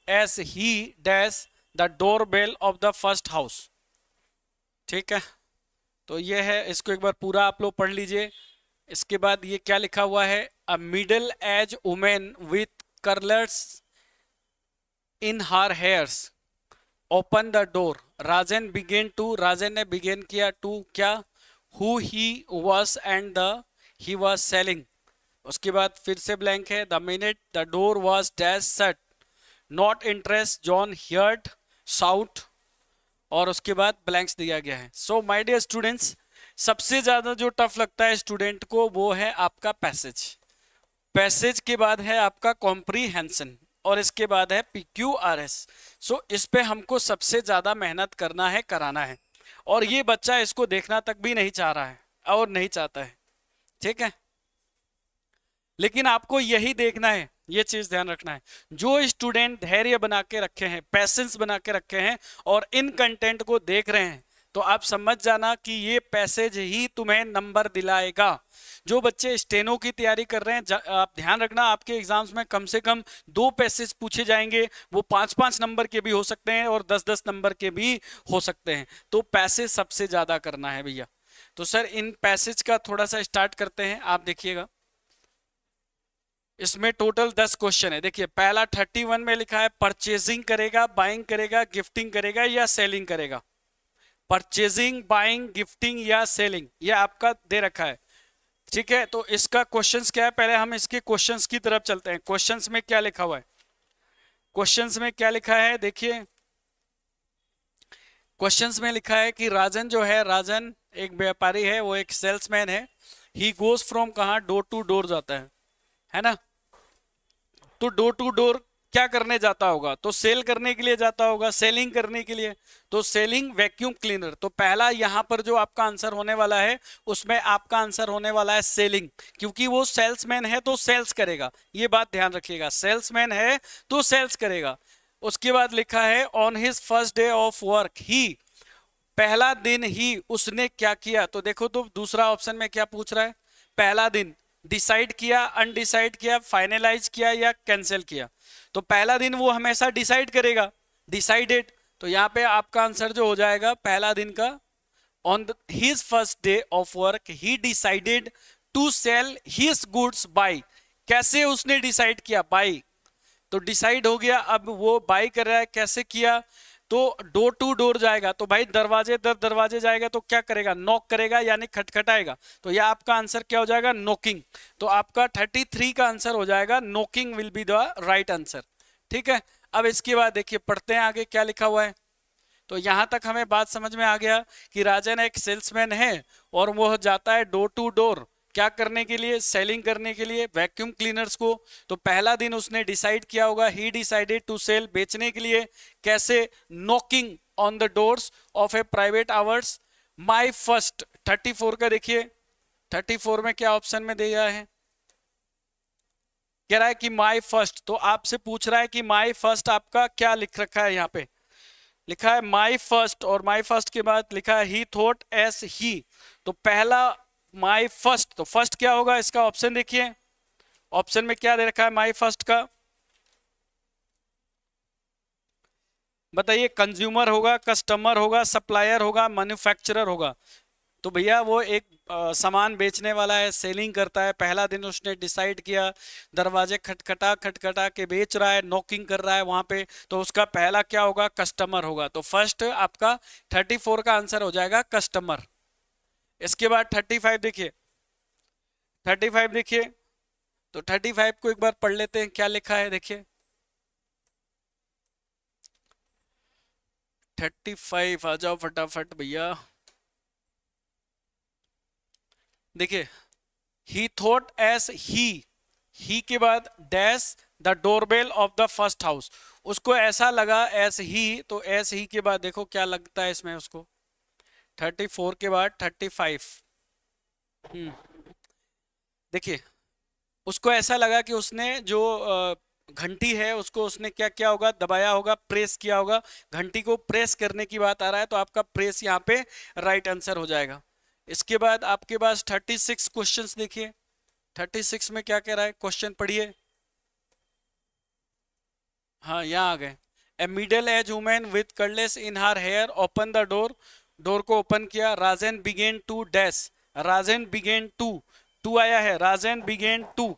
as he dash the door bell of the first house. ठीक है, तो ये है, इसको एक बार पूरा आप लोग पढ़ लीजिए। इसके बाद ये क्या लिखा हुआ है, a middle age women with curlers in her hairs open the door, Rajan begin to, Rajan ने बिगेन किया टू क्या, who he was and the he was selling. उसके बाद फिर से ब्लैंक है, the minute the door was dash shut not interest John heard shout, और उसके बाद ब्लैंक्स दिया गया है। सो माय डियर स्टूडेंट्स, सबसे ज्यादा जो टफ लगता है स्टूडेंट को वो है आपका पैसेज। पैसेज के बाद है आपका कॉम्प्रीहेंशन, और इसके बाद है PQRS। सो इस पे हमको सबसे ज्यादा मेहनत करना है, कराना है, और ये बच्चा इसको देखना तक भी नहीं चाह रहा है और नहीं चाहता है। ठीक है, लेकिन आपको यही देखना है, ये चीज ध्यान रखना है, जो स्टूडेंट धैर्य बना के रखे हैं, पैसेंस बना के रखे हैं और इन कंटेंट को देख रहे हैं, तो आप समझ जाना कि ये पैसेज ही तुम्हें नंबर दिलाएगा। जो बच्चे स्टेनो की तैयारी कर रहे हैं, आप ध्यान रखना, आपके एग्जाम्स में कम से कम 2 पैसेज पूछे जाएंगे, वो 5-5 नंबर के भी हो सकते हैं और 10-10 नंबर के भी हो सकते हैं। तो पैसेज सबसे ज्यादा करना है भैया। तो सर इन पैसेज का थोड़ा सा स्टार्ट करते हैं, आप देखिएगा। इसमें टोटल 10 क्वेश्चन है। देखिए पहला 31 में लिखा है, परचेजिंग करेगा, बाइंग करेगा, गिफ्टिंग करेगा या सेलिंग करेगा। परचेजिंग, बाइंग, गिफ्टिंग या सेलिंग, ये आपका दे रखा है। ठीक है, तो इसका क्वेश्चंस क्या है, पहले हम इसके क्वेश्चंस की तरफ चलते हैं। क्वेश्चंस में क्या लिखा हुआ है, क्वेश्चंस में क्या लिखा है, देखिए क्वेश्चंस में लिखा है कि राजन जो है, राजन एक व्यापारी है, वो एक सेल्समैन है। ही गोज फ्रॉम, कहाँ, डोर टू डोर जाता है ना। तो डोर टू डोर क्या करने जाता होगा, तो सेल करने के लिए जाता होगा, सेलिंग करने के लिए। तो सेलिंग वैक्यूम क्लीनर, तो पहला यहां पर जो आपका आंसर होने वाला है उसमें आपका आंसर होने वाला है सेलिंग, क्योंकि वो सेल्समैन है तो सेल्स करेगा, ये बात ध्यान रखिएगा, सेल्समैन है तो सेल्स करेगा। उसके बाद लिखा है on his first day of work, he, पहला दिन ही उसने क्या किया। तो देखो, तो दूसरा ऑप्शन में क्या पूछ रहा है, पहला दिन डिसाइड किया, अनडिसाइड किया, फाइनलाइज किया या कैंसिल किया। तो पहला दिन वो हमेशा डिसाइड करेगा, डिसाइडेड। तो यहां पे आपका आंसर जो हो जाएगा पहला दिन का, on his first day of work he decided to sell his goods by, कैसे उसने डिसाइड किया, बाय। तो डिसाइड हो गया, अब वो बाय कर रहा है, कैसे किया, तो डोर टू डोर जाएगा, तो भाई दरवाजे दर दरवाजे जाएगा, तो क्या करेगा, नॉक करेगा यानी खटखटाएगा। तो यह आपका आंसर क्या हो जाएगा, नॉकिंग। तो आपका 33 का आंसर हो जाएगा, knocking will be the right answer. ठीक है, अब इसके बाद देखिए पढ़ते हैं आगे क्या लिखा हुआ है। तो यहां तक हमें बात समझ में आ गया कि राजन एक सेल्समैन है और वो जाता है डोर टू डोर, क्या करने के लिए, सेलिंग करने के लिए वैक्यूम क्लीनर्स को। तो पहला दिन उसने डिसाइड किया होगा, ही डिसाइडेड टू सेल, बेचने के लिए, कैसे, knocking on the doors of a private hours. My first 34 का देखिए, 34 में क्या ऑप्शन में दिया है, कह रहा है कि माय फर्स्ट, तो आपसे पूछ रहा है कि माय फर्स्ट आपका क्या लिख रखा है, यहाँ पे लिखा है माय फर्स्ट, और माय फर्स्ट के बाद लिखा है ही थॉट एस ही। तो पहला माय फर्स्ट, तो फर्स्ट क्या होगा इसका ऑप्शन देखिए, ऑप्शन में क्या दे रखा है माय फर्स्ट का, बताइए, कंज्यूमर होगा, कस्टमर होगा, सप्लायर होगा, मैन्युफैक्चरर होगा। तो भैया वो एक सामान बेचने वाला है, सेलिंग करता है, पहला दिन उसने डिसाइड किया, दरवाजे खटखटा खटखटा के बेच रहा है, नॉकिंग कर रहा है वहां पे, तो उसका पहला क्या होगा, कस्टमर होगा। तो फर्स्ट आपका 34 का आंसर हो जाएगा कस्टमर। इसके बाद 35 देखिए, 35 देखिए, तो 35 को एक बार पढ़ लेते हैं क्या लिखा है, देखिए 35 आ जाओ फटाफट भैया। देखिए, ही थॉट एस ही के बाद dash the doorbell of the first house, उसको ऐसा लगा एस ही, तो एस ही के बाद देखो क्या लगता है इसमें उसको, 34 के बाद 35, हम्म, देखिए, उसको ऐसा लगा कि उसने जो घंटी है उसको उसने क्या किया होगा, दबाया होगा, प्रेस किया होगा। घंटी को प्रेस करने की बात आ रहा है, तो आपका प्रेस यहाँ पे राइट आंसर हो जाएगा। इसके बाद आपके पास 36 क्वेश्चंस देखिए। 36 में क्या कह रहा है, क्वेश्चन पढ़िए। हाँ, यहाँ आ गए। A middle age women with curlers in her hair open the door. Door को ओपन किया। Rajan begin to dash. Rajan begin to, to आया है, राजन बिगेन टू।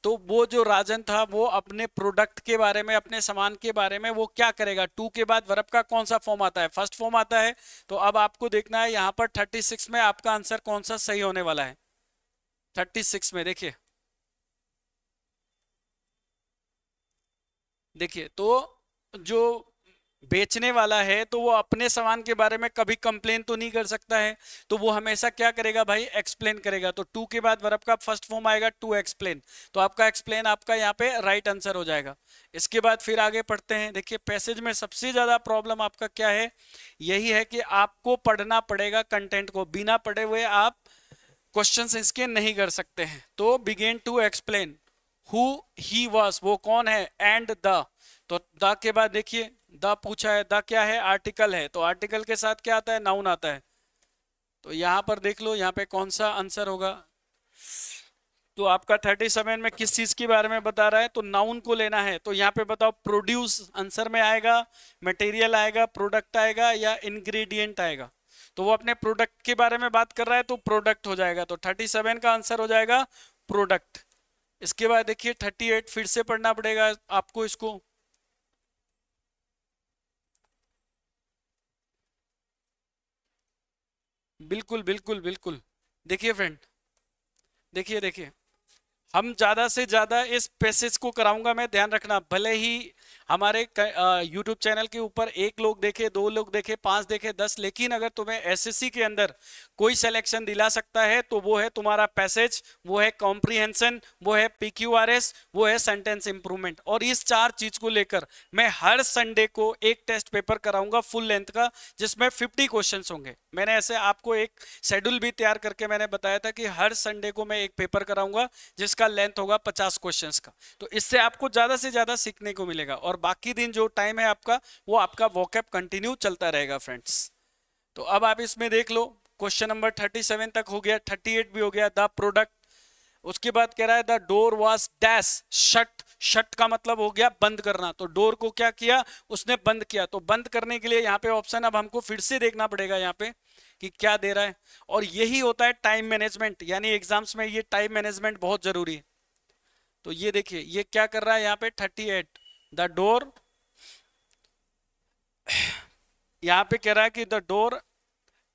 तो वो जो राजन था वो अपने प्रोडक्ट के बारे में, अपने सामान के बारे में वो क्या करेगा। टू के बाद वर्ब का कौन सा फॉर्म आता है, फर्स्ट फॉर्म आता है। तो अब आपको देखना है यहाँ पर 36 में आपका आंसर कौन सा सही होने वाला है। 36 में देखिए, देखिए तो जो बेचने वाला है तो वो अपने सामान के बारे में कभी कंप्लेन तो नहीं कर सकता है। तो वो हमेशा क्या करेगा भाई, एक्सप्लेन करेगा। तो टू के बाद वर्ब का फर्स्ट फॉर्म आएगा टू एक्सप्लेन। तो आपका एक्सप्लेन आपका यहाँ पे राइट आंसर हो जाएगा। इसके बाद फिर आगे पढ़ते हैं। देखिए, पैसेज में सबसे ज्यादा प्रॉब्लम आपका क्या है, यही है कि आपको पढ़ना पड़ेगा कंटेंट को। बिना पढ़े हुए आप क्वेश्चंस इसके नहीं कर सकते हैं। तो began to explain who he was, वो कौन है, एंड द। तो द के बाद देखिए, द पूछा है, द क्या है, आर्टिकल है। तो आर्टिकल के साथ क्या आता है, नाउन आता है। तो यहां पर देख लो यहाँ पे कौन सा आंसर होगा। तो आपका 37 में किस चीज के बारे में बता रहा है, तो नाउन को लेना है। तो यहाँ पे बताओ, प्रोड्यूस आंसर में आएगा, मटेरियल आएगा, प्रोडक्ट आएगा, या इंग्रेडिएंट आएगा। तो वो अपने प्रोडक्ट के बारे में बात कर रहा है तो प्रोडक्ट हो जाएगा। तो 37 का आंसर हो जाएगा प्रोडक्ट। इसके बाद देखिए 38, फिर से पढ़ना पड़ेगा आपको इसको। बिल्कुल बिल्कुल बिल्कुल। देखिए फ्रेंड, देखिए देखिए, हम ज्यादा से ज्यादा इस पैसेज को कराऊंगा मैं, ध्यान रखना। भले ही हमारे यूट्यूब चैनल के ऊपर एक लोग देखे, दो लोग देखे, पांच देखे, 10, लेकिन अगर तुम्हें एसएससी के अंदर कोई सिलेक्शन दिला सकता है तो वो है तुम्हारा पैसेज, वो है कॉम्प्रिहेंशन, वो है पीक्यूआरएस, वो है सेंटेंस इंप्रूवमेंट। और इस चार चीज को लेकर मैं हर संडे को एक टेस्ट पेपर कराऊंगा फुल लेंथ का, जिसमें 50 क्वेश्चन होंगे। मैंने ऐसे आपको एक शेड्यूल भी तैयार करके मैंने बताया था कि हर संडे को मैं एक पेपर कराऊंगा जिसका लेंथ होगा 50 क्वेश्चंस का। तो इससे आपको ज्यादा से ज्यादा सीखने को मिलेगा, और बाकी दिन जो टाइम है आपका वो आपका वोकैब कंटिन्यू चलता रहेगा फ्रेंड्स। तो अब आप इसमें देख लो, क्वेश्चन नंबर 37 तक हो गया, 38 भी हो गया, द प्रोडक्ट। उसके बाद कह रहा है the door was dash shut. Shut का मतलब हो गया बंद करना। तो डोर को क्या किया, उसने बंद किया। तो बंद करने के लिए यहाँ पे ऑप्शन अब हमको फिर से देखना पड़ेगा यहाँ पे कि क्या दे रहा है। और यही होता है टाइम मैनेजमेंट, यानी एग्जाम्स में ये टाइम मैनेजमेंट बहुत जरूरी है। तो ये देखिए, ये क्या कर रहा है यहाँ पे 38, द डोर, यहाँ पे कह रहा है कि द डोर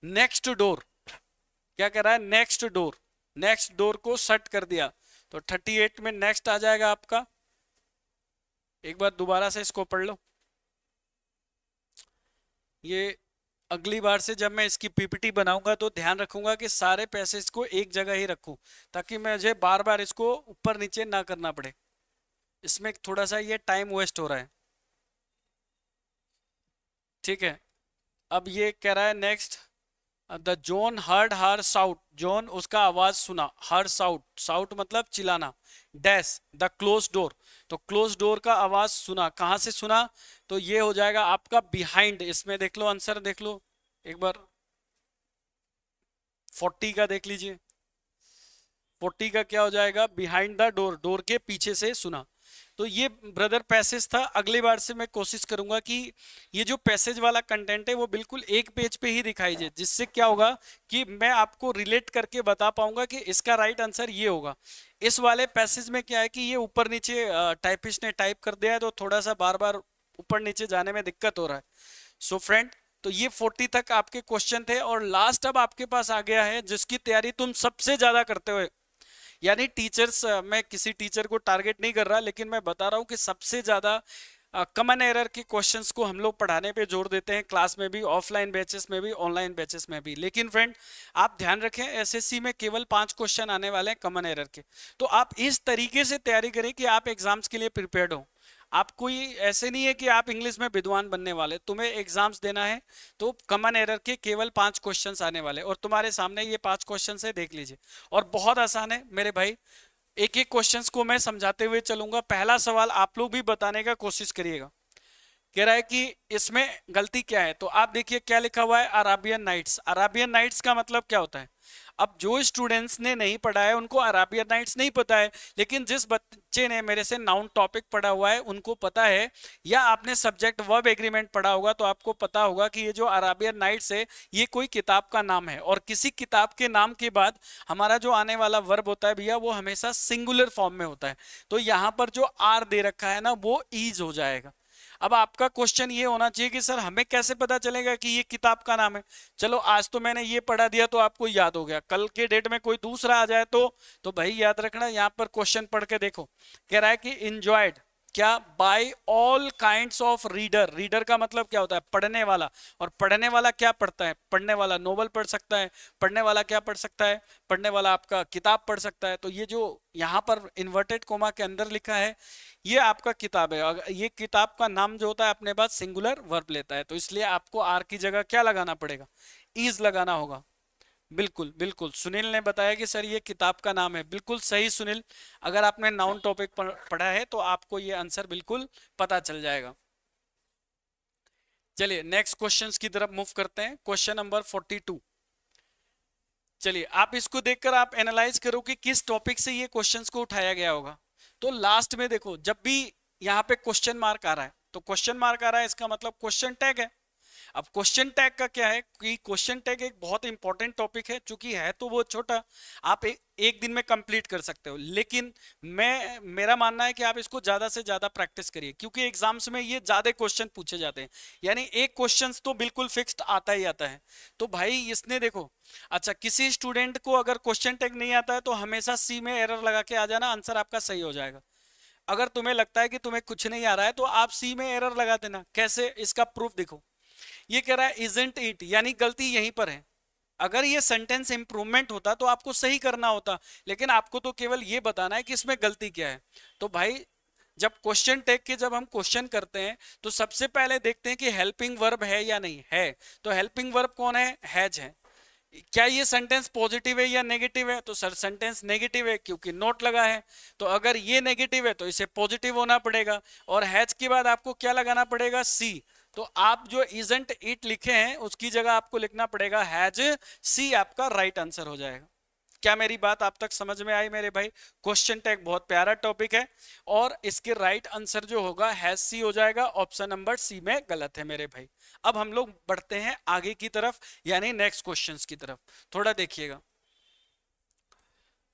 नेक्स्ट डोर, क्या कह रहा है, नेक्स्ट डोर, नेक्स्ट डोर को शट कर दिया। तो 38 में नेक्स्ट आ जाएगा आपका। एक बार दोबारा से इसको पढ़ लो। ये अगली बार से जब मैं इसकी पीपीटी बनाऊंगा तो ध्यान रखूंगा कि सारे पैसेज को एक जगह ही रखूं, ताकि मुझे बार बार इसको ऊपर नीचे ना करना पड़े। इसमें थोड़ा सा ये टाइम वेस्ट हो रहा है। ठीक है, अब ये कह रहा है next, the John heard her shout. John उसका आवाज सुना, हर साउट, साउट मतलब चिल्लाना, डैश द क्लोज डोर। तो क्लोज डोर का आवाज सुना, कहां से सुना, तो ये हो जाएगा आपका बिहाइंड। इसमें देख लो आंसर, देख लो एक बार, 40 का देख लीजिए। 40 का क्या हो जाएगा, बिहाइंड द डोर, डोर के पीछे से सुना। तो ये ब्रदर पैसेज था। अगली बार से मैं कोशिश करूंगा कि ये जो पैसेज वाला कंटेंट है वो बिल्कुल एक पेज पे ही दिखाई दे, जिससे क्या होगा कि मैं आपको रिलेट करके बता पाऊंगा कि इसका राइट आंसर ये होगा। इस वाले पैसेज में क्या है कि ये ऊपर नीचे टाइपिस्ट ने टाइप कर दिया है, तो थोड़ा सा बार बार ऊपर नीचे जाने में दिक्कत हो रहा है। सो फ्रेंड, तो ये 40 तक आपके क्वेश्चन थे, और लास्ट अब आपके पास आ गया है जिसकी तैयारी तुम सबसे ज्यादा करते हो। यानी टीचर्स, मैं किसी टीचर को टारगेट नहीं कर रहा, लेकिन मैं बता रहा हूं कि सबसे ज्यादा कॉमन एरर के क्वेश्चंस को हम लोग पढ़ाने पे जोर देते हैं, क्लास में भी, ऑफलाइन बैचेस में भी, ऑनलाइन बैचेस में भी। लेकिन फ्रेंड, आप ध्यान रखें, एसएससी में केवल 5 क्वेश्चन आने वाले हैं कॉमन एरर के। तो आप इस तरीके से तैयारी करें कि आप एग्जाम्स के लिए प्रिपेयर्ड हो। आप कोई ऐसे नहीं है कि आप इंग्लिश में विद्वान बनने वाले, तुम्हें एग्जाम्स देना है तो कॉमन एरर के केवल 5 क्वेश्चंस आने वाले, और तुम्हारे सामने ये 5 क्वेश्चंस है, देख लीजिए। और बहुत आसान है मेरे भाई, एक एक क्वेश्चंस को मैं समझाते हुए चलूंगा। पहला सवाल आप लोग भी बताने का कोशिश करिएगा। कह रहा है कि इसमें गलती क्या है, तो आप देखिए क्या लिखा हुआ है, अराबियन नाइट्स। अराबियन नाइट्स का मतलब क्या होता है? अब जो स्टूडेंट्स ने नहीं पढ़ा है उनको अराबियन नाइट्स नहीं पता है, लेकिन जिस बच्चे ने मेरे से नाउन टॉपिक पढ़ा हुआ है उनको पता है, या आपने सब्जेक्ट वर्ब एग्रीमेंट पढ़ा होगा तो आपको पता होगा कि ये जो अराबियन नाइट्स है ये कोई किताब का नाम है, और किसी किताब के नाम के बाद हमारा जो आने वाला वर्ब होता है भैया वो हमेशा सिंगुलर फॉर्म में होता है। तो यहां पर जो आर दे रखा है ना वो ईज हो जाएगा। अब आपका क्वेश्चन ये होना चाहिए कि सर हमें कैसे पता चलेगा कि ये किताब का नाम है? चलो आज तो मैंने ये पढ़ा दिया तो आपको याद हो गया, कल के डेट में कोई दूसरा आ जाए तो भाई याद रखना, यहाँ पर क्वेश्चन पढ़ के देखो। कह रहा है कि इंजॉयड क्या by all kinds of reader. Reader का मतलब क्या होता है? पढ़ने वाला। और पढ़ने वाला क्या पढ़ता है? पढ़ने वाला नोवेल पढ़ सकता है। पढ़ने वाला क्या पढ़ सकता है? पढ़ने वाला आपका किताब पढ़ सकता है। तो ये जो यहाँ पर इन्वर्टेड कोमा के अंदर लिखा है ये आपका किताब है। अगर ये किताब का नाम जो होता है अपने पास सिंगुलर वर्ब लेता है, तो इसलिए आपको आर की जगह क्या लगाना पड़ेगा? इज लगाना होगा। बिल्कुल बिल्कुल, सुनील ने बताया कि सर ये किताब का नाम है, बिल्कुल सही सुनील। अगर आपने नाउन टॉपिक पढ़ा है तो आपको ये आंसर बिल्कुल पता चल जाएगा। चलिए नेक्स्ट क्वेश्चंस की तरफ मूव करते हैं। Question number 42। चलिए आप इसको देखकर आप एनालाइज करो कि किस टॉपिक से ये क्वेश्चंस को उठाया गया होगा। तो लास्ट में देखो, जब भी यहाँ पे क्वेश्चन मार्क आ रहा है तो क्वेश्चन मार्क आ रहा है इसका मतलब क्वेश्चन टैग है। अब क्वेश्चन टैग का क्या है कि क्वेश्चन टैग एक बहुत इंपॉर्टेंट टॉपिक है, चूंकि है तो वो छोटा, आप एक दिन में कंप्लीट कर सकते हो, लेकिन मेरा मानना है कि आप इसको ज्यादा से ज्यादा प्रैक्टिस करिए, क्योंकि एग्जाम्स में ये ज्यादा क्वेश्चन पूछे जाते हैं। यानी एक क्वेश्चन तो बिल्कुल फिक्स्ड आता ही आता है। तो भाई इसने देखो, अच्छा किसी स्टूडेंट को अगर क्वेश्चन टैग नहीं आता है तो हमेशा सी में एरर लगा के आ जाना, आंसर आपका सही हो जाएगा। अगर तुम्हें लगता है कि तुम्हें कुछ नहीं आ रहा है तो आप सी में एरर लगा देना। कैसे? इसका प्रूफ देखो। ये कह रहा है इजंट इट, यानी गलती यहीं पर है। अगर ये सेंटेंस इंप्रूवमेंट होता तो आपको सही करना होता, लेकिन आपको तो केवल ये बताना है कि इसमें गलती क्या है। तो भाई जब क्वेश्चन टैग के जब हम क्वेश्चन करते हैं तो सबसे पहले देखते हैं कि हेल्पिंग वर्ब है या नहीं है। तो हेल्पिंग वर्ब कौन है? हैज है। क्या ये सेंटेंस पॉजिटिव है या नेगेटिव है? तो सर सेंटेंस नेगेटिव है क्योंकि नोट लगा है। तो अगर ये नेगेटिव है तो इसे पॉजिटिव होना पड़ेगा, और हैज के बाद आपको क्या लगाना पड़ेगा? सी। तो आप जो इजंट इट लिखे हैं उसकी जगह आपको लिखना पड़ेगा हैज सी, आपका राइट आंसर हो जाएगा। क्या मेरी बात आप तक समझ में आई मेरे भाई? क्वेश्चन टैग बहुत प्यारा टॉपिक है, और इसके राइट आंसर जो होगा हैज सी हो जाएगा। ऑप्शन नंबर सी में गलत है मेरे भाई। अब हम लोग बढ़ते हैं आगे की तरफ, यानी नेक्स्ट क्वेश्चंस की तरफ। थोड़ा देखिएगा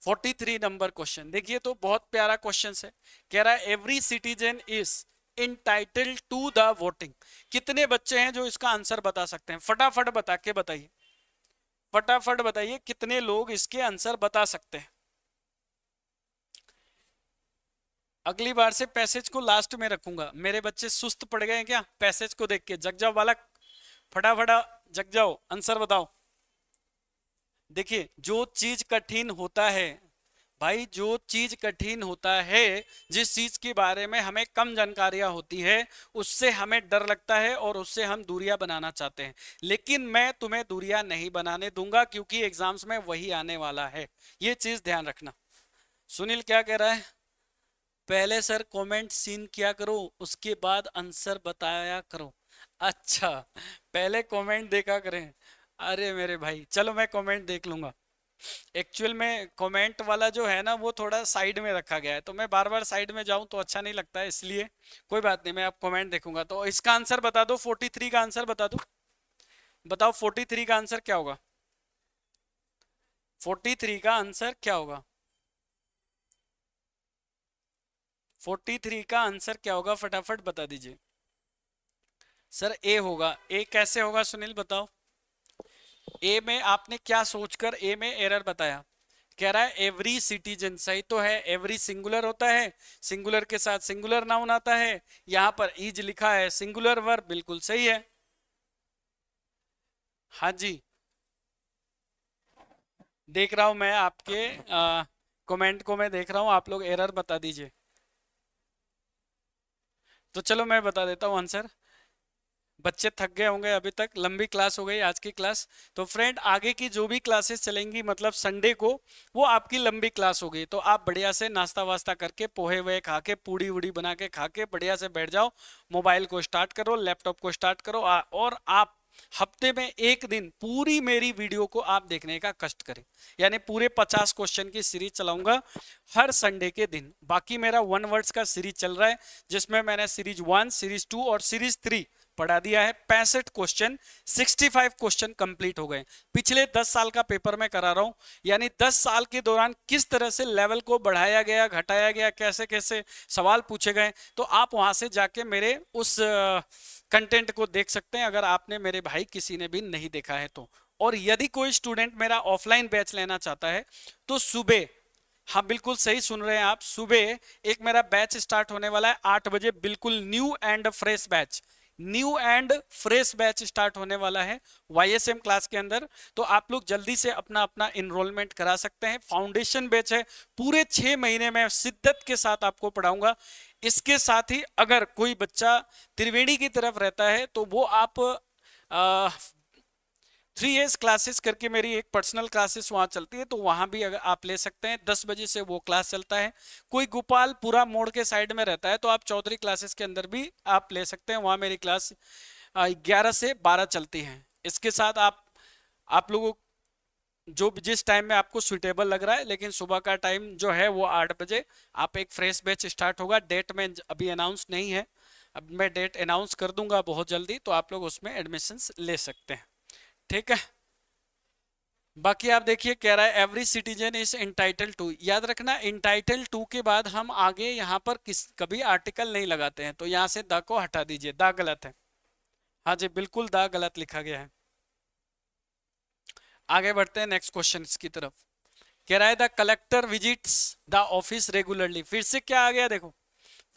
43 नंबर क्वेश्चन देखिए, तो बहुत प्यारा क्वेश्चन है। कह रहा है every citizen is entitled to the voting. कितने बच्चे हैं जो इसका आंसर बता सकते हैं? फटाफट बता के बताइए, फटाफट बताइए कितने लोग इसके आंसर बता सकते हैं। अगली बार से पैसेज को लास्ट में रखूंगा। मेरे बच्चे सुस्त पड़ गए हैं क्या पैसेज को देख के? जग जाओ बालक, फटाफट जग जाओ, आंसर बताओ। देखिए जो चीज कठिन होता है भाई, जो चीज कठिन होता है, जिस चीज के बारे में हमें कम जानकारियां होती है, उससे हमें डर लगता है और उससे हम दूरियां बनाना चाहते हैं। लेकिन मैं तुम्हें दूरियां नहीं बनाने दूंगा, क्योंकि एग्जाम्स में वही आने वाला है। ये चीज ध्यान रखना। सुनील क्या कह रहा है? पहले सर कमेंट सीन किया करो, उसके बाद आंसर बताया करो। अच्छा, पहले कमेंट देखा करें। अरे मेरे भाई चलो मैं कमेंट देख लूंगा। एक्चुअल में कमेंट वाला जो है ना वो थोड़ा साइड में रखा गया है, तो मैं बार बार साइड में जाऊं तो अच्छा नहीं लगता है, इसलिए कोई बात नहीं, मैं आप कमेंट देखूंगा। तो इसका आंसर बता दो, 43 का आंसर बता दो। बताओ 43 का आंसर क्या होगा? 43 का आंसर क्या होगा? 43 का आंसर क्या होगा? फटाफट बता दीजिए। सर ए होगा। ए कैसे होगा सुनील बताओ? ए में आपने क्या सोचकर ए में एरर बताया? कह रहा है एवरी सिटीजन, सही तो है, एवरी सिंगुलर होता है, सिंगुलर के साथ सिंगुलर नाउन आता है। यहां पर इज लिखा है सिंगुलर वर्ब, बिल्कुल सही है। हाँ जी, देख रहा हूं मैं आपके कमेंट को, मैं देख रहा हूं, आप लोग एरर बता दीजिए। तो चलो मैं बता देता हूँ आंसर। बच्चे थक गए होंगे अभी तक, लंबी क्लास हो गई आज की क्लास। तो फ्रेंड आगे की जो भी क्लासेस चलेंगी, मतलब संडे को, वो आपकी लंबी क्लास होगी। तो आप बढ़िया से नाश्ता वास्ता करके, पोहे वहे खा के, पूड़ी वूड़ी बना के खा के बढ़िया से बैठ जाओ, मोबाइल को स्टार्ट करो, लैपटॉप को स्टार्ट करो, और आप हफ्ते में एक दिन पूरी मेरी वीडियो को आप देखने का कष्ट करें। यानी पूरे 50 क्वेश्चन की सीरीज चलाऊंगा हर संडे के दिन। बाकी मेरा वन वर्ड्स का सीरीज चल रहा है, जिसमें मैंने सीरीज 1, सीरीज 2 और सीरीज 3 पढ़ा दिया है। 65 क्वेश्चन, 65 क्वेश्चन कंप्लीट हो गए। पिछले 10 साल का पेपर मैं करा रहा हूं, यानी 10 साल के दौरान किस तरह से लेवल को बढ़ाया गया, घटाया गया, कैसे कैसे सवाल पूछे गए। तो आप वहां से जाके मेरे उस कंटेंट को देख सकते हैं, अगर आपने, मेरे भाई किसी ने भी नहीं देखा है तो। और यदि कोई स्टूडेंट मेरा ऑफलाइन बैच लेना चाहता है तो सुबह, हाँ बिल्कुल सही सुन रहे हैं आप, सुबह एक मेरा बैच स्टार्ट होने वाला है 8 बजे, बिल्कुल new and fresh batch. New and fresh batch start होने वाला है वाईएसएम क्लास के अंदर। तो आप लोग जल्दी से अपना अपना इनरोलमेंट करा सकते हैं। फाउंडेशन बैच है, पूरे 6 महीने में शिद्दत के साथ आपको पढ़ाऊंगा। इसके साथ ही अगर कोई बच्चा त्रिवेणी की तरफ रहता है तो वो आप 3 years क्लासेस करके मेरी एक पर्सनल क्लासेस वहां चलती है, तो वहां भी अगर आप ले सकते हैं। 10 बजे से वो क्लास चलता है। कोई गोपालपुरा मोड़ के साइड में रहता है तो आप चौधरी क्लासेस के अंदर भी आप ले सकते हैं, वहां मेरी क्लास 11 से 12 चलती है। इसके साथ आप लोगों जो जिस टाइम में आपको सुइटेबल लग रहा है, लेकिन सुबह का टाइम जो है वो 8 बजे। आप एक फ्रेश बैच स्टार्ट होगा, डेट में अभी अनाउंस नहीं है, अब मैं डेट अनाउंस कर दूंगा बहुत जल्दी, तो आप लोग उसमें एडमिशंस ले सकते हैं। ठीक है। बाकी आप देखिए, कह रहा है every citizen is entitle to. याद रखना, इंटाइटल टू के बाद हम आगे यहाँ पर कभी आर्टिकल नहीं लगाते हैं, तो यहाँ से द को हटा दीजिए, द गलत है। हाँ जी बिल्कुल, द गलत लिखा गया है। आगे बढ़ते हैं नेक्स्ट क्वेश्चन की तरफ। कह रहा है the collector visits the office regularly. फिर से क्या आ गया देखो,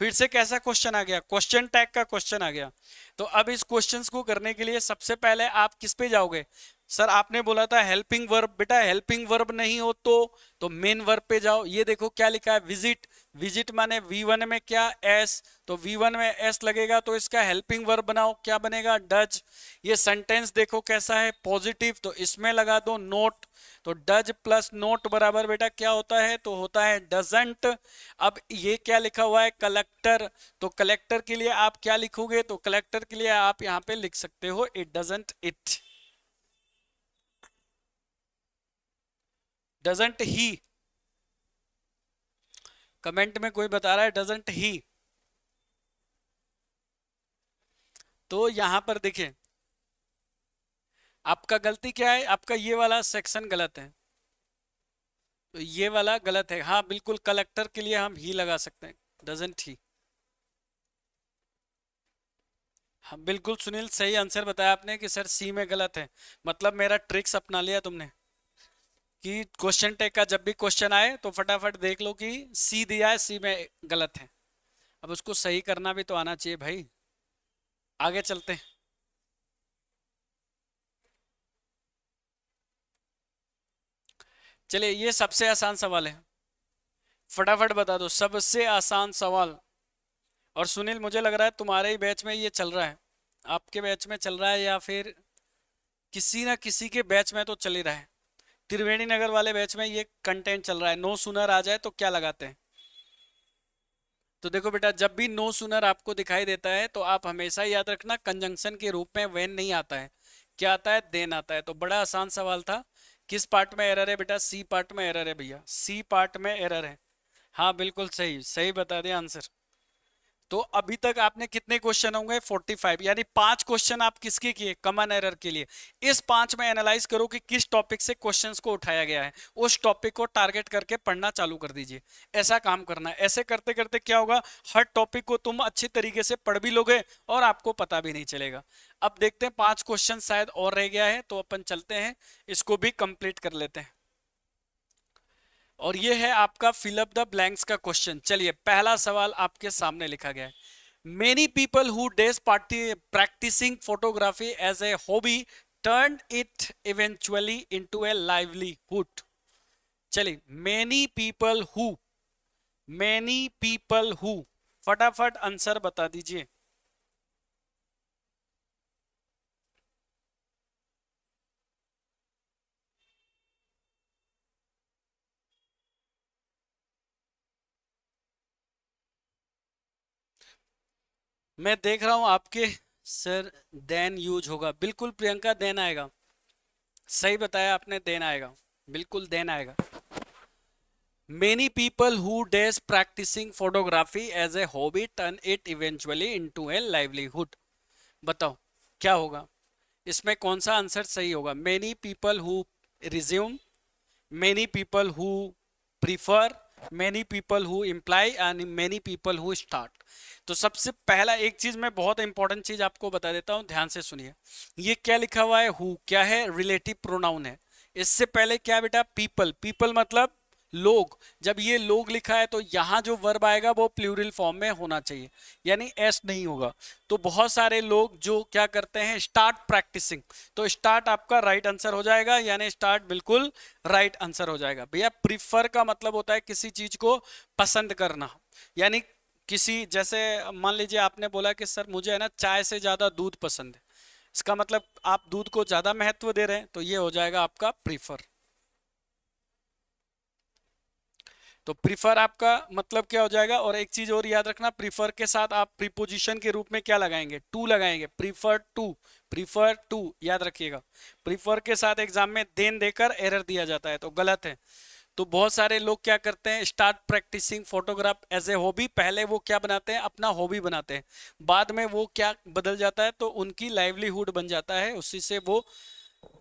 फिर से कैसा क्वेश्चन आ गया, क्वेश्चन टैग का क्वेश्चन आ गया। तो अब इस क्वेश्चंस को करने के लिए सबसे पहले आप किस पे जाओगे। सर आपने बोला था हेल्पिंग वर्ब, बेटा हेल्पिंग वर्ब नहीं हो तो मेन वर्ब पे जाओ। ये देखो क्या लिखा है, विजिट। विजिट माने V1 में क्या, एस, तो V1 में एस लगेगा, तो इसका हेल्पिंग वर्ब बनाओ, क्या बनेगा, डज। ये सेंटेंस देखो कैसा है, पॉजिटिव, तो इसमें लगा दो नोट। तो डज प्लस नोट बराबर बेटा क्या होता है, तो होता है डजंट। अब ये क्या लिखा हुआ है, कलेक्टर, तो कलेक्टर के लिए आप क्या लिखोगे, तो कलेक्टर के लिए आप यहाँ पे लिख सकते हो it doesn't it, doesn't he. Comment में कोई बता रहा है डजंट ही, तो यहां पर देखिए आपका गलती क्या है, आपका ये वाला सेक्शन गलत है, तो ये वाला गलत है। हाँ बिल्कुल, कलेक्टर के लिए हम ही लगा सकते हैं, डजंट ही। हाँ बिल्कुल सुनील, सही आंसर बताया आपने कि सर सी में गलत है। मतलब मेरा ट्रिक्स अपना लिया तुमने, कि क्वेश्चन टैग का जब भी क्वेश्चन आए तो फटाफट देख लो कि सी दिया है, सी में गलत है। अब उसको सही करना भी तो आना चाहिए भाई। आगे चलते हैं। चलिए ये सबसे आसान सवाल है, फटाफट बता दो सबसे आसान सवाल। और सुनील मुझे लग रहा है तुम्हारे ही बैच में ये चल रहा है, आपके बैच में चल रहा है या फिर किसी ना किसी के बैच में तो चल ही रहा है। त्रिवेणी नगर वाले बैच में ये कंटेंट चल रहा है। नो सुनर आ जाए तो क्या लगाते हैं। तो देखो बेटा, जब भी नो सुनर आपको दिखाई देता है तो आप हमेशा याद रखना कंजंक्शन के रूप में वेन नहीं आता है, क्या आता है, देन आता है। तो बड़ा आसान सवाल था। किस पार्ट में एरर है बेटा, सी पार्ट में एरर है भैया, सी पार्ट में एरर है। हाँ बिल्कुल सही, सही बता दिया आंसर। तो अभी तक आपने कितने क्वेश्चन होंगे, 45, यानी 5 क्वेश्चन आप किसके किए, कॉमन एरर के लिए। इस 5 में एनालाइज करो कि किस टॉपिक से क्वेश्चंस को उठाया गया है, उस टॉपिक को टारगेट करके पढ़ना चालू कर दीजिए। ऐसा काम करना है। ऐसे करते करते क्या होगा, हर टॉपिक को तुम अच्छी तरीके से पढ़ भी लोगे और आपको पता भी नहीं चलेगा। अब देखते हैं 5 क्वेश्चन शायद और रह गया है, तो अपन चलते हैं इसको भी कंप्लीट कर लेते हैं। और ये है आपका फिल अप द ब्लैंक्स का क्वेश्चन। चलिए पहला सवाल आपके सामने लिखा गया है, many people who days practicing photography as a hobby turned it eventually into a livelihood। चलिए, many people who फटाफट आंसर बता दीजिए। मैं देख रहा हूं आपके सर। देन यूज होगा, बिल्कुल प्रियंका, देन आएगा। सही बताया आपने, देन आएगा, बिल्कुल देन आएगा। Many people who days practicing photography as a hobby turn it eventually into a livelihood. बताओ क्या होगा इसमें, कौन सा आंसर सही होगा? Many people who resume, many people who prefer, many people who imply and many people who start. तो सबसे पहला एक चीज, मैं बहुत इंपॉर्टेंट चीज आपको बता देता हूं, ध्यान से सुनिए। ये क्या लिखा हुआ है? हु क्या है? रिलेटिव प्रोनाउन है। इससे पहले क्या बेटा? पीपल। पीपल मतलब लोग। जब ये लोग लिखा है तो यहां जो वर्ब आएगा वो प्लूरल फॉर्म में होना चाहिए, यानी एस नहीं होगा। तो बहुत सारे लोग जो क्या करते हैं, स्टार्ट प्रैक्टिसिंग, तो स्टार्ट आपका राइट आंसर हो जाएगा, यानी स्टार्ट बिल्कुल राइट आंसर हो जाएगा। भैया प्रीफर का मतलब होता है किसी चीज को पसंद करना, यानी किसी, जैसे मान लीजिए आपने बोला कि सर मुझे है ना चाय से ज्यादा दूध पसंद है, इसका मतलब आप दूध को ज्यादा महत्व दे रहे हैं, तो ये हो जाएगा आपका प्रीफर। तो प्रीफर आपका मतलब क्या हो जाएगा? और एक चीज और याद रखना, प्रीफर के साथ आप प्रीपोजिशन के रूप में क्या लगाएंगे? टू लगाएंगे। प्रीफर टू, प्रीफर टू, याद रखिएगा। प्रीफर के साथ एग्जाम में देन देकर एरर दिया जाता है, तो गलत है। तो बहुत सारे लोग क्या करते हैं, start practising photograph as a hobby, पहले वो क्या बनाते हैं, अपना हॉबी बनाते हैं, बाद में वो क्या बदल जाता है, तो उनकी लाइवलीहुड बन जाता है, उसी से वो,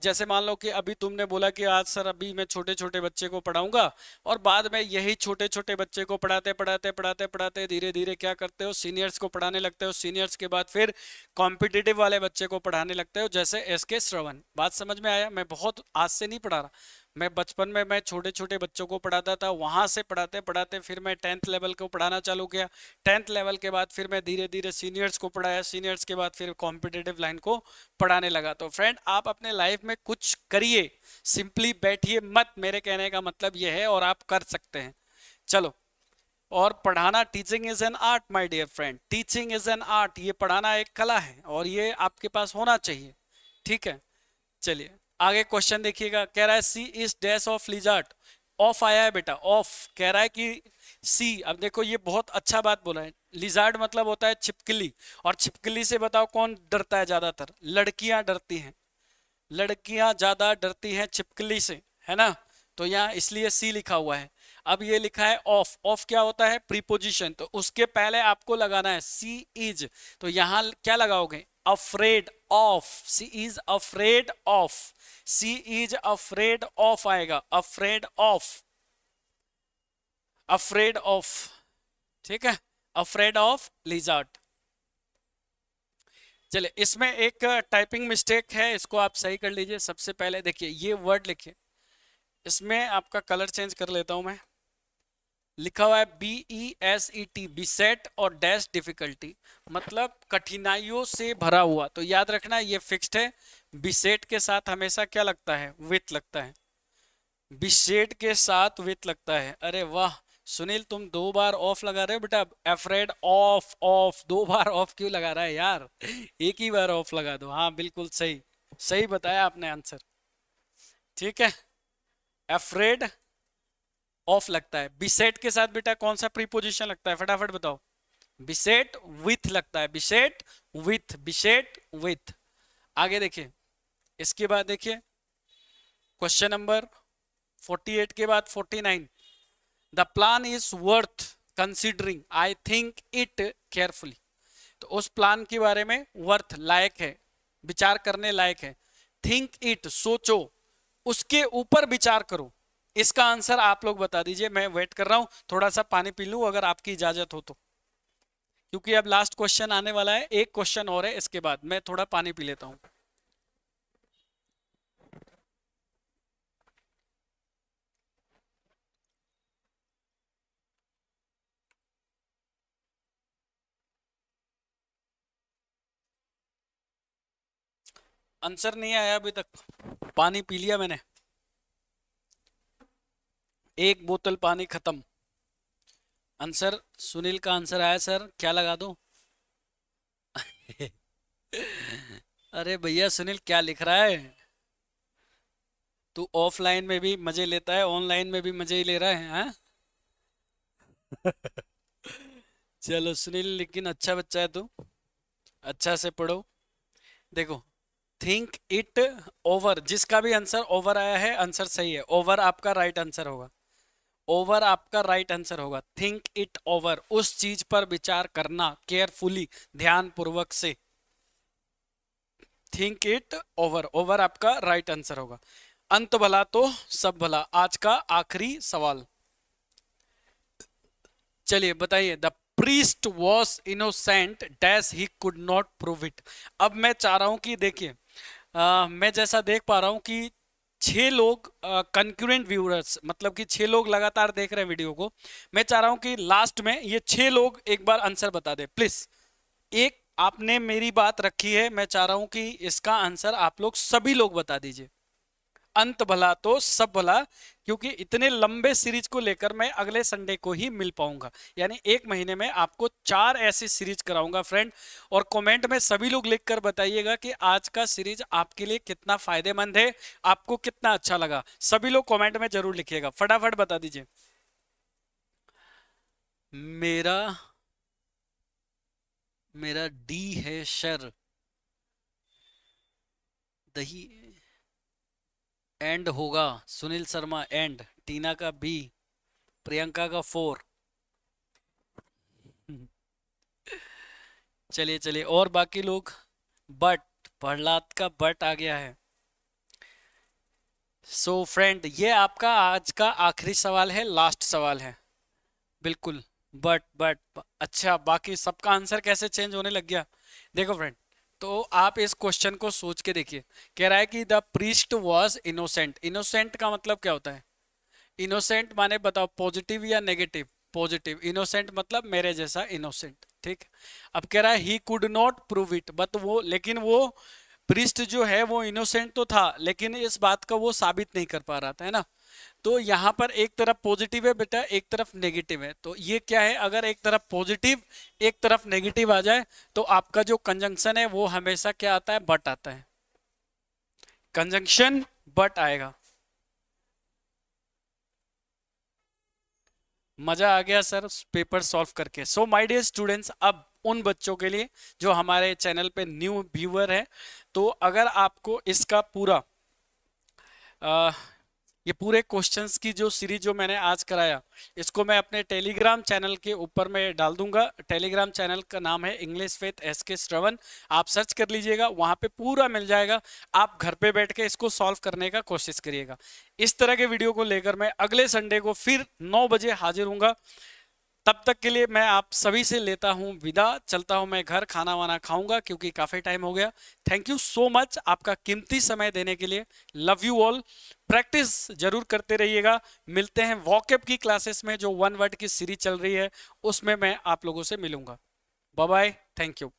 जैसे मान लो कि अभी तुमने बोला कि आज सर अभी मैं छोटे छोटे बच्चे को पढ़ाऊंगा, और बाद में यही छोटे छोटे बच्चे को पढ़ाते पढ़ाते पढ़ाते पढ़ाते धीरे धीरे क्या करते हो, सीनियर्स को पढ़ाने लगते हो, सीनियर्स के बाद फिर कॉम्पिटिटिव वाले बच्चे को पढ़ाने लगते हो, जैसे एस के श्रवण। बात समझ में आया? मैं बहुत आज से नहीं पढ़ा रहा, मैं बचपन में मैं छोटे छोटे बच्चों को पढ़ाता था, वहां से पढ़ाते पढ़ाते फिर मैं 10th लेवल को पढ़ाना चालू किया, 10th लेवल के बाद फिर मैं धीरे धीरे सीनियर्स को पढ़ाया, सीनियर्स के बाद फिर कॉम्पिटिटिव लाइन को पढ़ाने लगा। तो फ्रेंड आप अपने लाइफ में कुछ करिए, सिंपली बैठिए मत, मेरे कहने का मतलब यह है, और आप कर सकते हैं। चलो, और पढ़ाना, teaching is an art my dear friend, teaching is an art, ये पढ़ाना एक कला है, और ये आपके पास होना चाहिए, ठीक है। चलिए आगे क्वेश्चन देखिएगा, कह रहा है she is dash of lizard. Of आया है बेटा, ऑफ कह रहा है कि सी। अब देखो ये बहुत अच्छा बात बोला है, लिजार्ड मतलब होता है छिपकली, और छिपकली से बताओ कौन डरता है ज्यादातर? लड़कियां डरती हैं, लड़कियां ज्यादा डरती हैं छिपकली से, है ना? तो यहाँ इसलिए सी लिखा हुआ है। अब ये लिखा है ऑफ, ऑफ क्या होता है? प्रीपोजिशन, तो उसके पहले आपको लगाना है सी इज, तो यहाँ क्या लगाओगे? Afraid of, she is afraid of, she is afraid of आएगा, अफ्रेड ऑफ, अफ्रेड ऑफ, ठीक है, अफ्रेड ऑफ लिजर्ड। चलिए इसमें एक टाइपिंग मिस्टेक है, इसको आप सही कर लीजिए। सबसे पहले देखिए ये वर्ड लिखिए, इसमें आपका कलर चेंज कर लेता हूं मैं। लिखा हुआ है BESET, बिसेट और डैश डिफिकल्टी, मतलब कठिनाइयों से भरा हुआ। तो याद रखना ये फिक्स्ड है, बिसेट के साथ हमेशा क्या लगता है? विथ लगता है, बिसेट के साथ विथ लगता है। अरे वाह सुनील, तुम दो बार ऑफ लगा रहे हो बेटा, एफ्रेड ऑफ, ऑफ दो बार ऑफ क्यों लगा रहा है यार? एक ही बार ऑफ लगा दो। हाँ बिल्कुल सही, सही बताया आपने आंसर, ठीक है। एफ्रेड ऑफ लगता है, बिसेट के साथ बेटा कौन सा प्रीपोजिशन लगता है, फटाफट बताओ? बिसेट विथ लगता है, बिसेट विथ, बिसेट विथ। आगे देखिए, इसके बाद देखिए क्वेश्चन नंबर 48 के बाद 49, the plan is worth considering, I think it carefully. तो उस प्लान के बारे में, वर्थ लायक है, विचार करने लायक है, थिंक इट सोचो, उसके ऊपर विचार करो। इसका आंसर आप लोग बता दीजिए, मैं वेट कर रहा हूं, थोड़ा सा पानी पी लूं अगर आपकी इजाजत हो तो, क्योंकि अब लास्ट क्वेश्चन आने वाला है, एक क्वेश्चन और है, इसके बाद मैं थोड़ा पानी पी लेता हूं। आंसर नहीं आया अभी तक, पानी पी लिया मैंने, एक बोतल पानी खत्म, आंसर, सुनील का आंसर आया सर, क्या लगा दूं? अरे भैया सुनील क्या लिख रहा है? तू ऑफलाइन में भी मजे लेता है, ऑनलाइन में भी मजे ही ले रहा है, हाँ? चलो सुनील, लेकिन अच्छा बच्चा है तू, अच्छा से पढ़ो। देखो, थिंक इट ओवर, जिसका भी आंसर ओवर आया है आंसर सही है, ओवर आपका राइट आंसर होगा, ओवर आपका राइट आंसर होगा। थिंक इट ओवर, उस चीज पर विचार करना केयरफुली, ध्यान पूर्वक से। थिंक इट ओवर, ओवर आपका राइट आंसर होगा। अंत भला तो सब भला, आज का आखिरी सवाल। चलिए बताइए, the priest was innocent dash he could not prove it. अब मैं चाह रहा हूं कि देखिए, मैं जैसा देख पा रहा हूं कि 6 लोग कंक्यूरेंट व्यूअर्स, मतलब कि 6 लोग लगातार देख रहे हैं वीडियो को। मैं चाह रहा हूं कि लास्ट में ये 6 लोग एक बार आंसर बता दे प्लीज। एक आपने मेरी बात रखी है, मैं चाह रहा हूं कि इसका आंसर आप लोग सभी लोग बता दीजिए। अंत भला तो सब भला, क्योंकि इतने लंबे सीरीज को लेकर मैं अगले संडे को ही मिल पाऊंगा, यानी एक महीने में आपको 4 ऐसी सीरीज कराऊंगा फ्रेंड। और कमेंट में सभी लोग लिखकर बताइएगा कि आज का सीरीज आपके लिए कितना फायदेमंद है, आपको कितना अच्छा लगा। सभी लोग कमेंट में जरूर लिखिएगा, फटाफट बता दीजिए। मेरा मेरा डी है शर, दही एंड होगा, सुनील शर्मा एंड, टीना का बी, प्रियंका का 4। चलिए चलिए, और बाकी लोग, बट, प्रहलाद का बट आ गया है। सो फ्रेंड, ये आपका आज का आखिरी सवाल है, लास्ट सवाल है, बिल्कुल। बट अच्छा, बाकी सबका आंसर कैसे चेंज होने लग गया? देखो फ्रेंड, तो आप इस क्वेश्चन को सोच के देखिए। कह रहा है कि the priest was innocent, innocent का मतलब क्या होता है? इनोसेंट माने बताओ, पॉजिटिव या नेगेटिव? पॉजिटिव। इनोसेंट मतलब मेरे जैसा इनोसेंट, ठीक। अब कह रहा है he could not prove it, but वो, लेकिन वो प्रीस्ट जो है वो इनोसेंट तो था, लेकिन इस बात का वो साबित नहीं कर पा रहा था, है ना। तो यहाँ पर एक तरफ पॉजिटिव है बेटा, एक तरफ नेगेटिव है, तो ये क्या है, अगर एक तरफ पॉजिटिव एक तरफ नेगेटिव आ जाए तो आपका जो कंजंक्शन है वो हमेशा क्या आता है? बट आता है, कंजंक्शन बट आएगा। मजा आ गया सर पेपर सॉल्व करके। सो माय डियर स्टूडेंट्स, अब उन बच्चों के लिए जो हमारे चैनल पे न्यू व्यूअर है, तो अगर आपको इसका पूरा ये पूरे क्वेश्चंस की जो सीरीज जो मैंने आज कराया, इसको मैं अपने टेलीग्राम चैनल के ऊपर में डाल दूंगा। टेलीग्राम चैनल का नाम है इंग्लिश विद एसके श्रवण, आप सर्च कर लीजिएगा, वहां पे पूरा मिल जाएगा। आप घर पे बैठ के इसको सॉल्व करने का कोशिश करिएगा। इस तरह के वीडियो को लेकर मैं अगले संडे को फिर 9 बजे हाजिर हूंगा। तब तक के लिए मैं आप सभी से लेता हूं विदा, चलता हूं मैं घर, खाना वाना खाऊंगा क्योंकि काफी टाइम हो गया। थैंक यू सो मच आपका कीमती समय देने के लिए। Love you all. प्रैक्टिस जरूर करते रहिएगा। मिलते हैं वॉकअप की क्लासेस में, जो 1 वर्ड की सीरीज चल रही है उसमें मैं आप लोगों से मिलूंगा। Bye bye, thank you.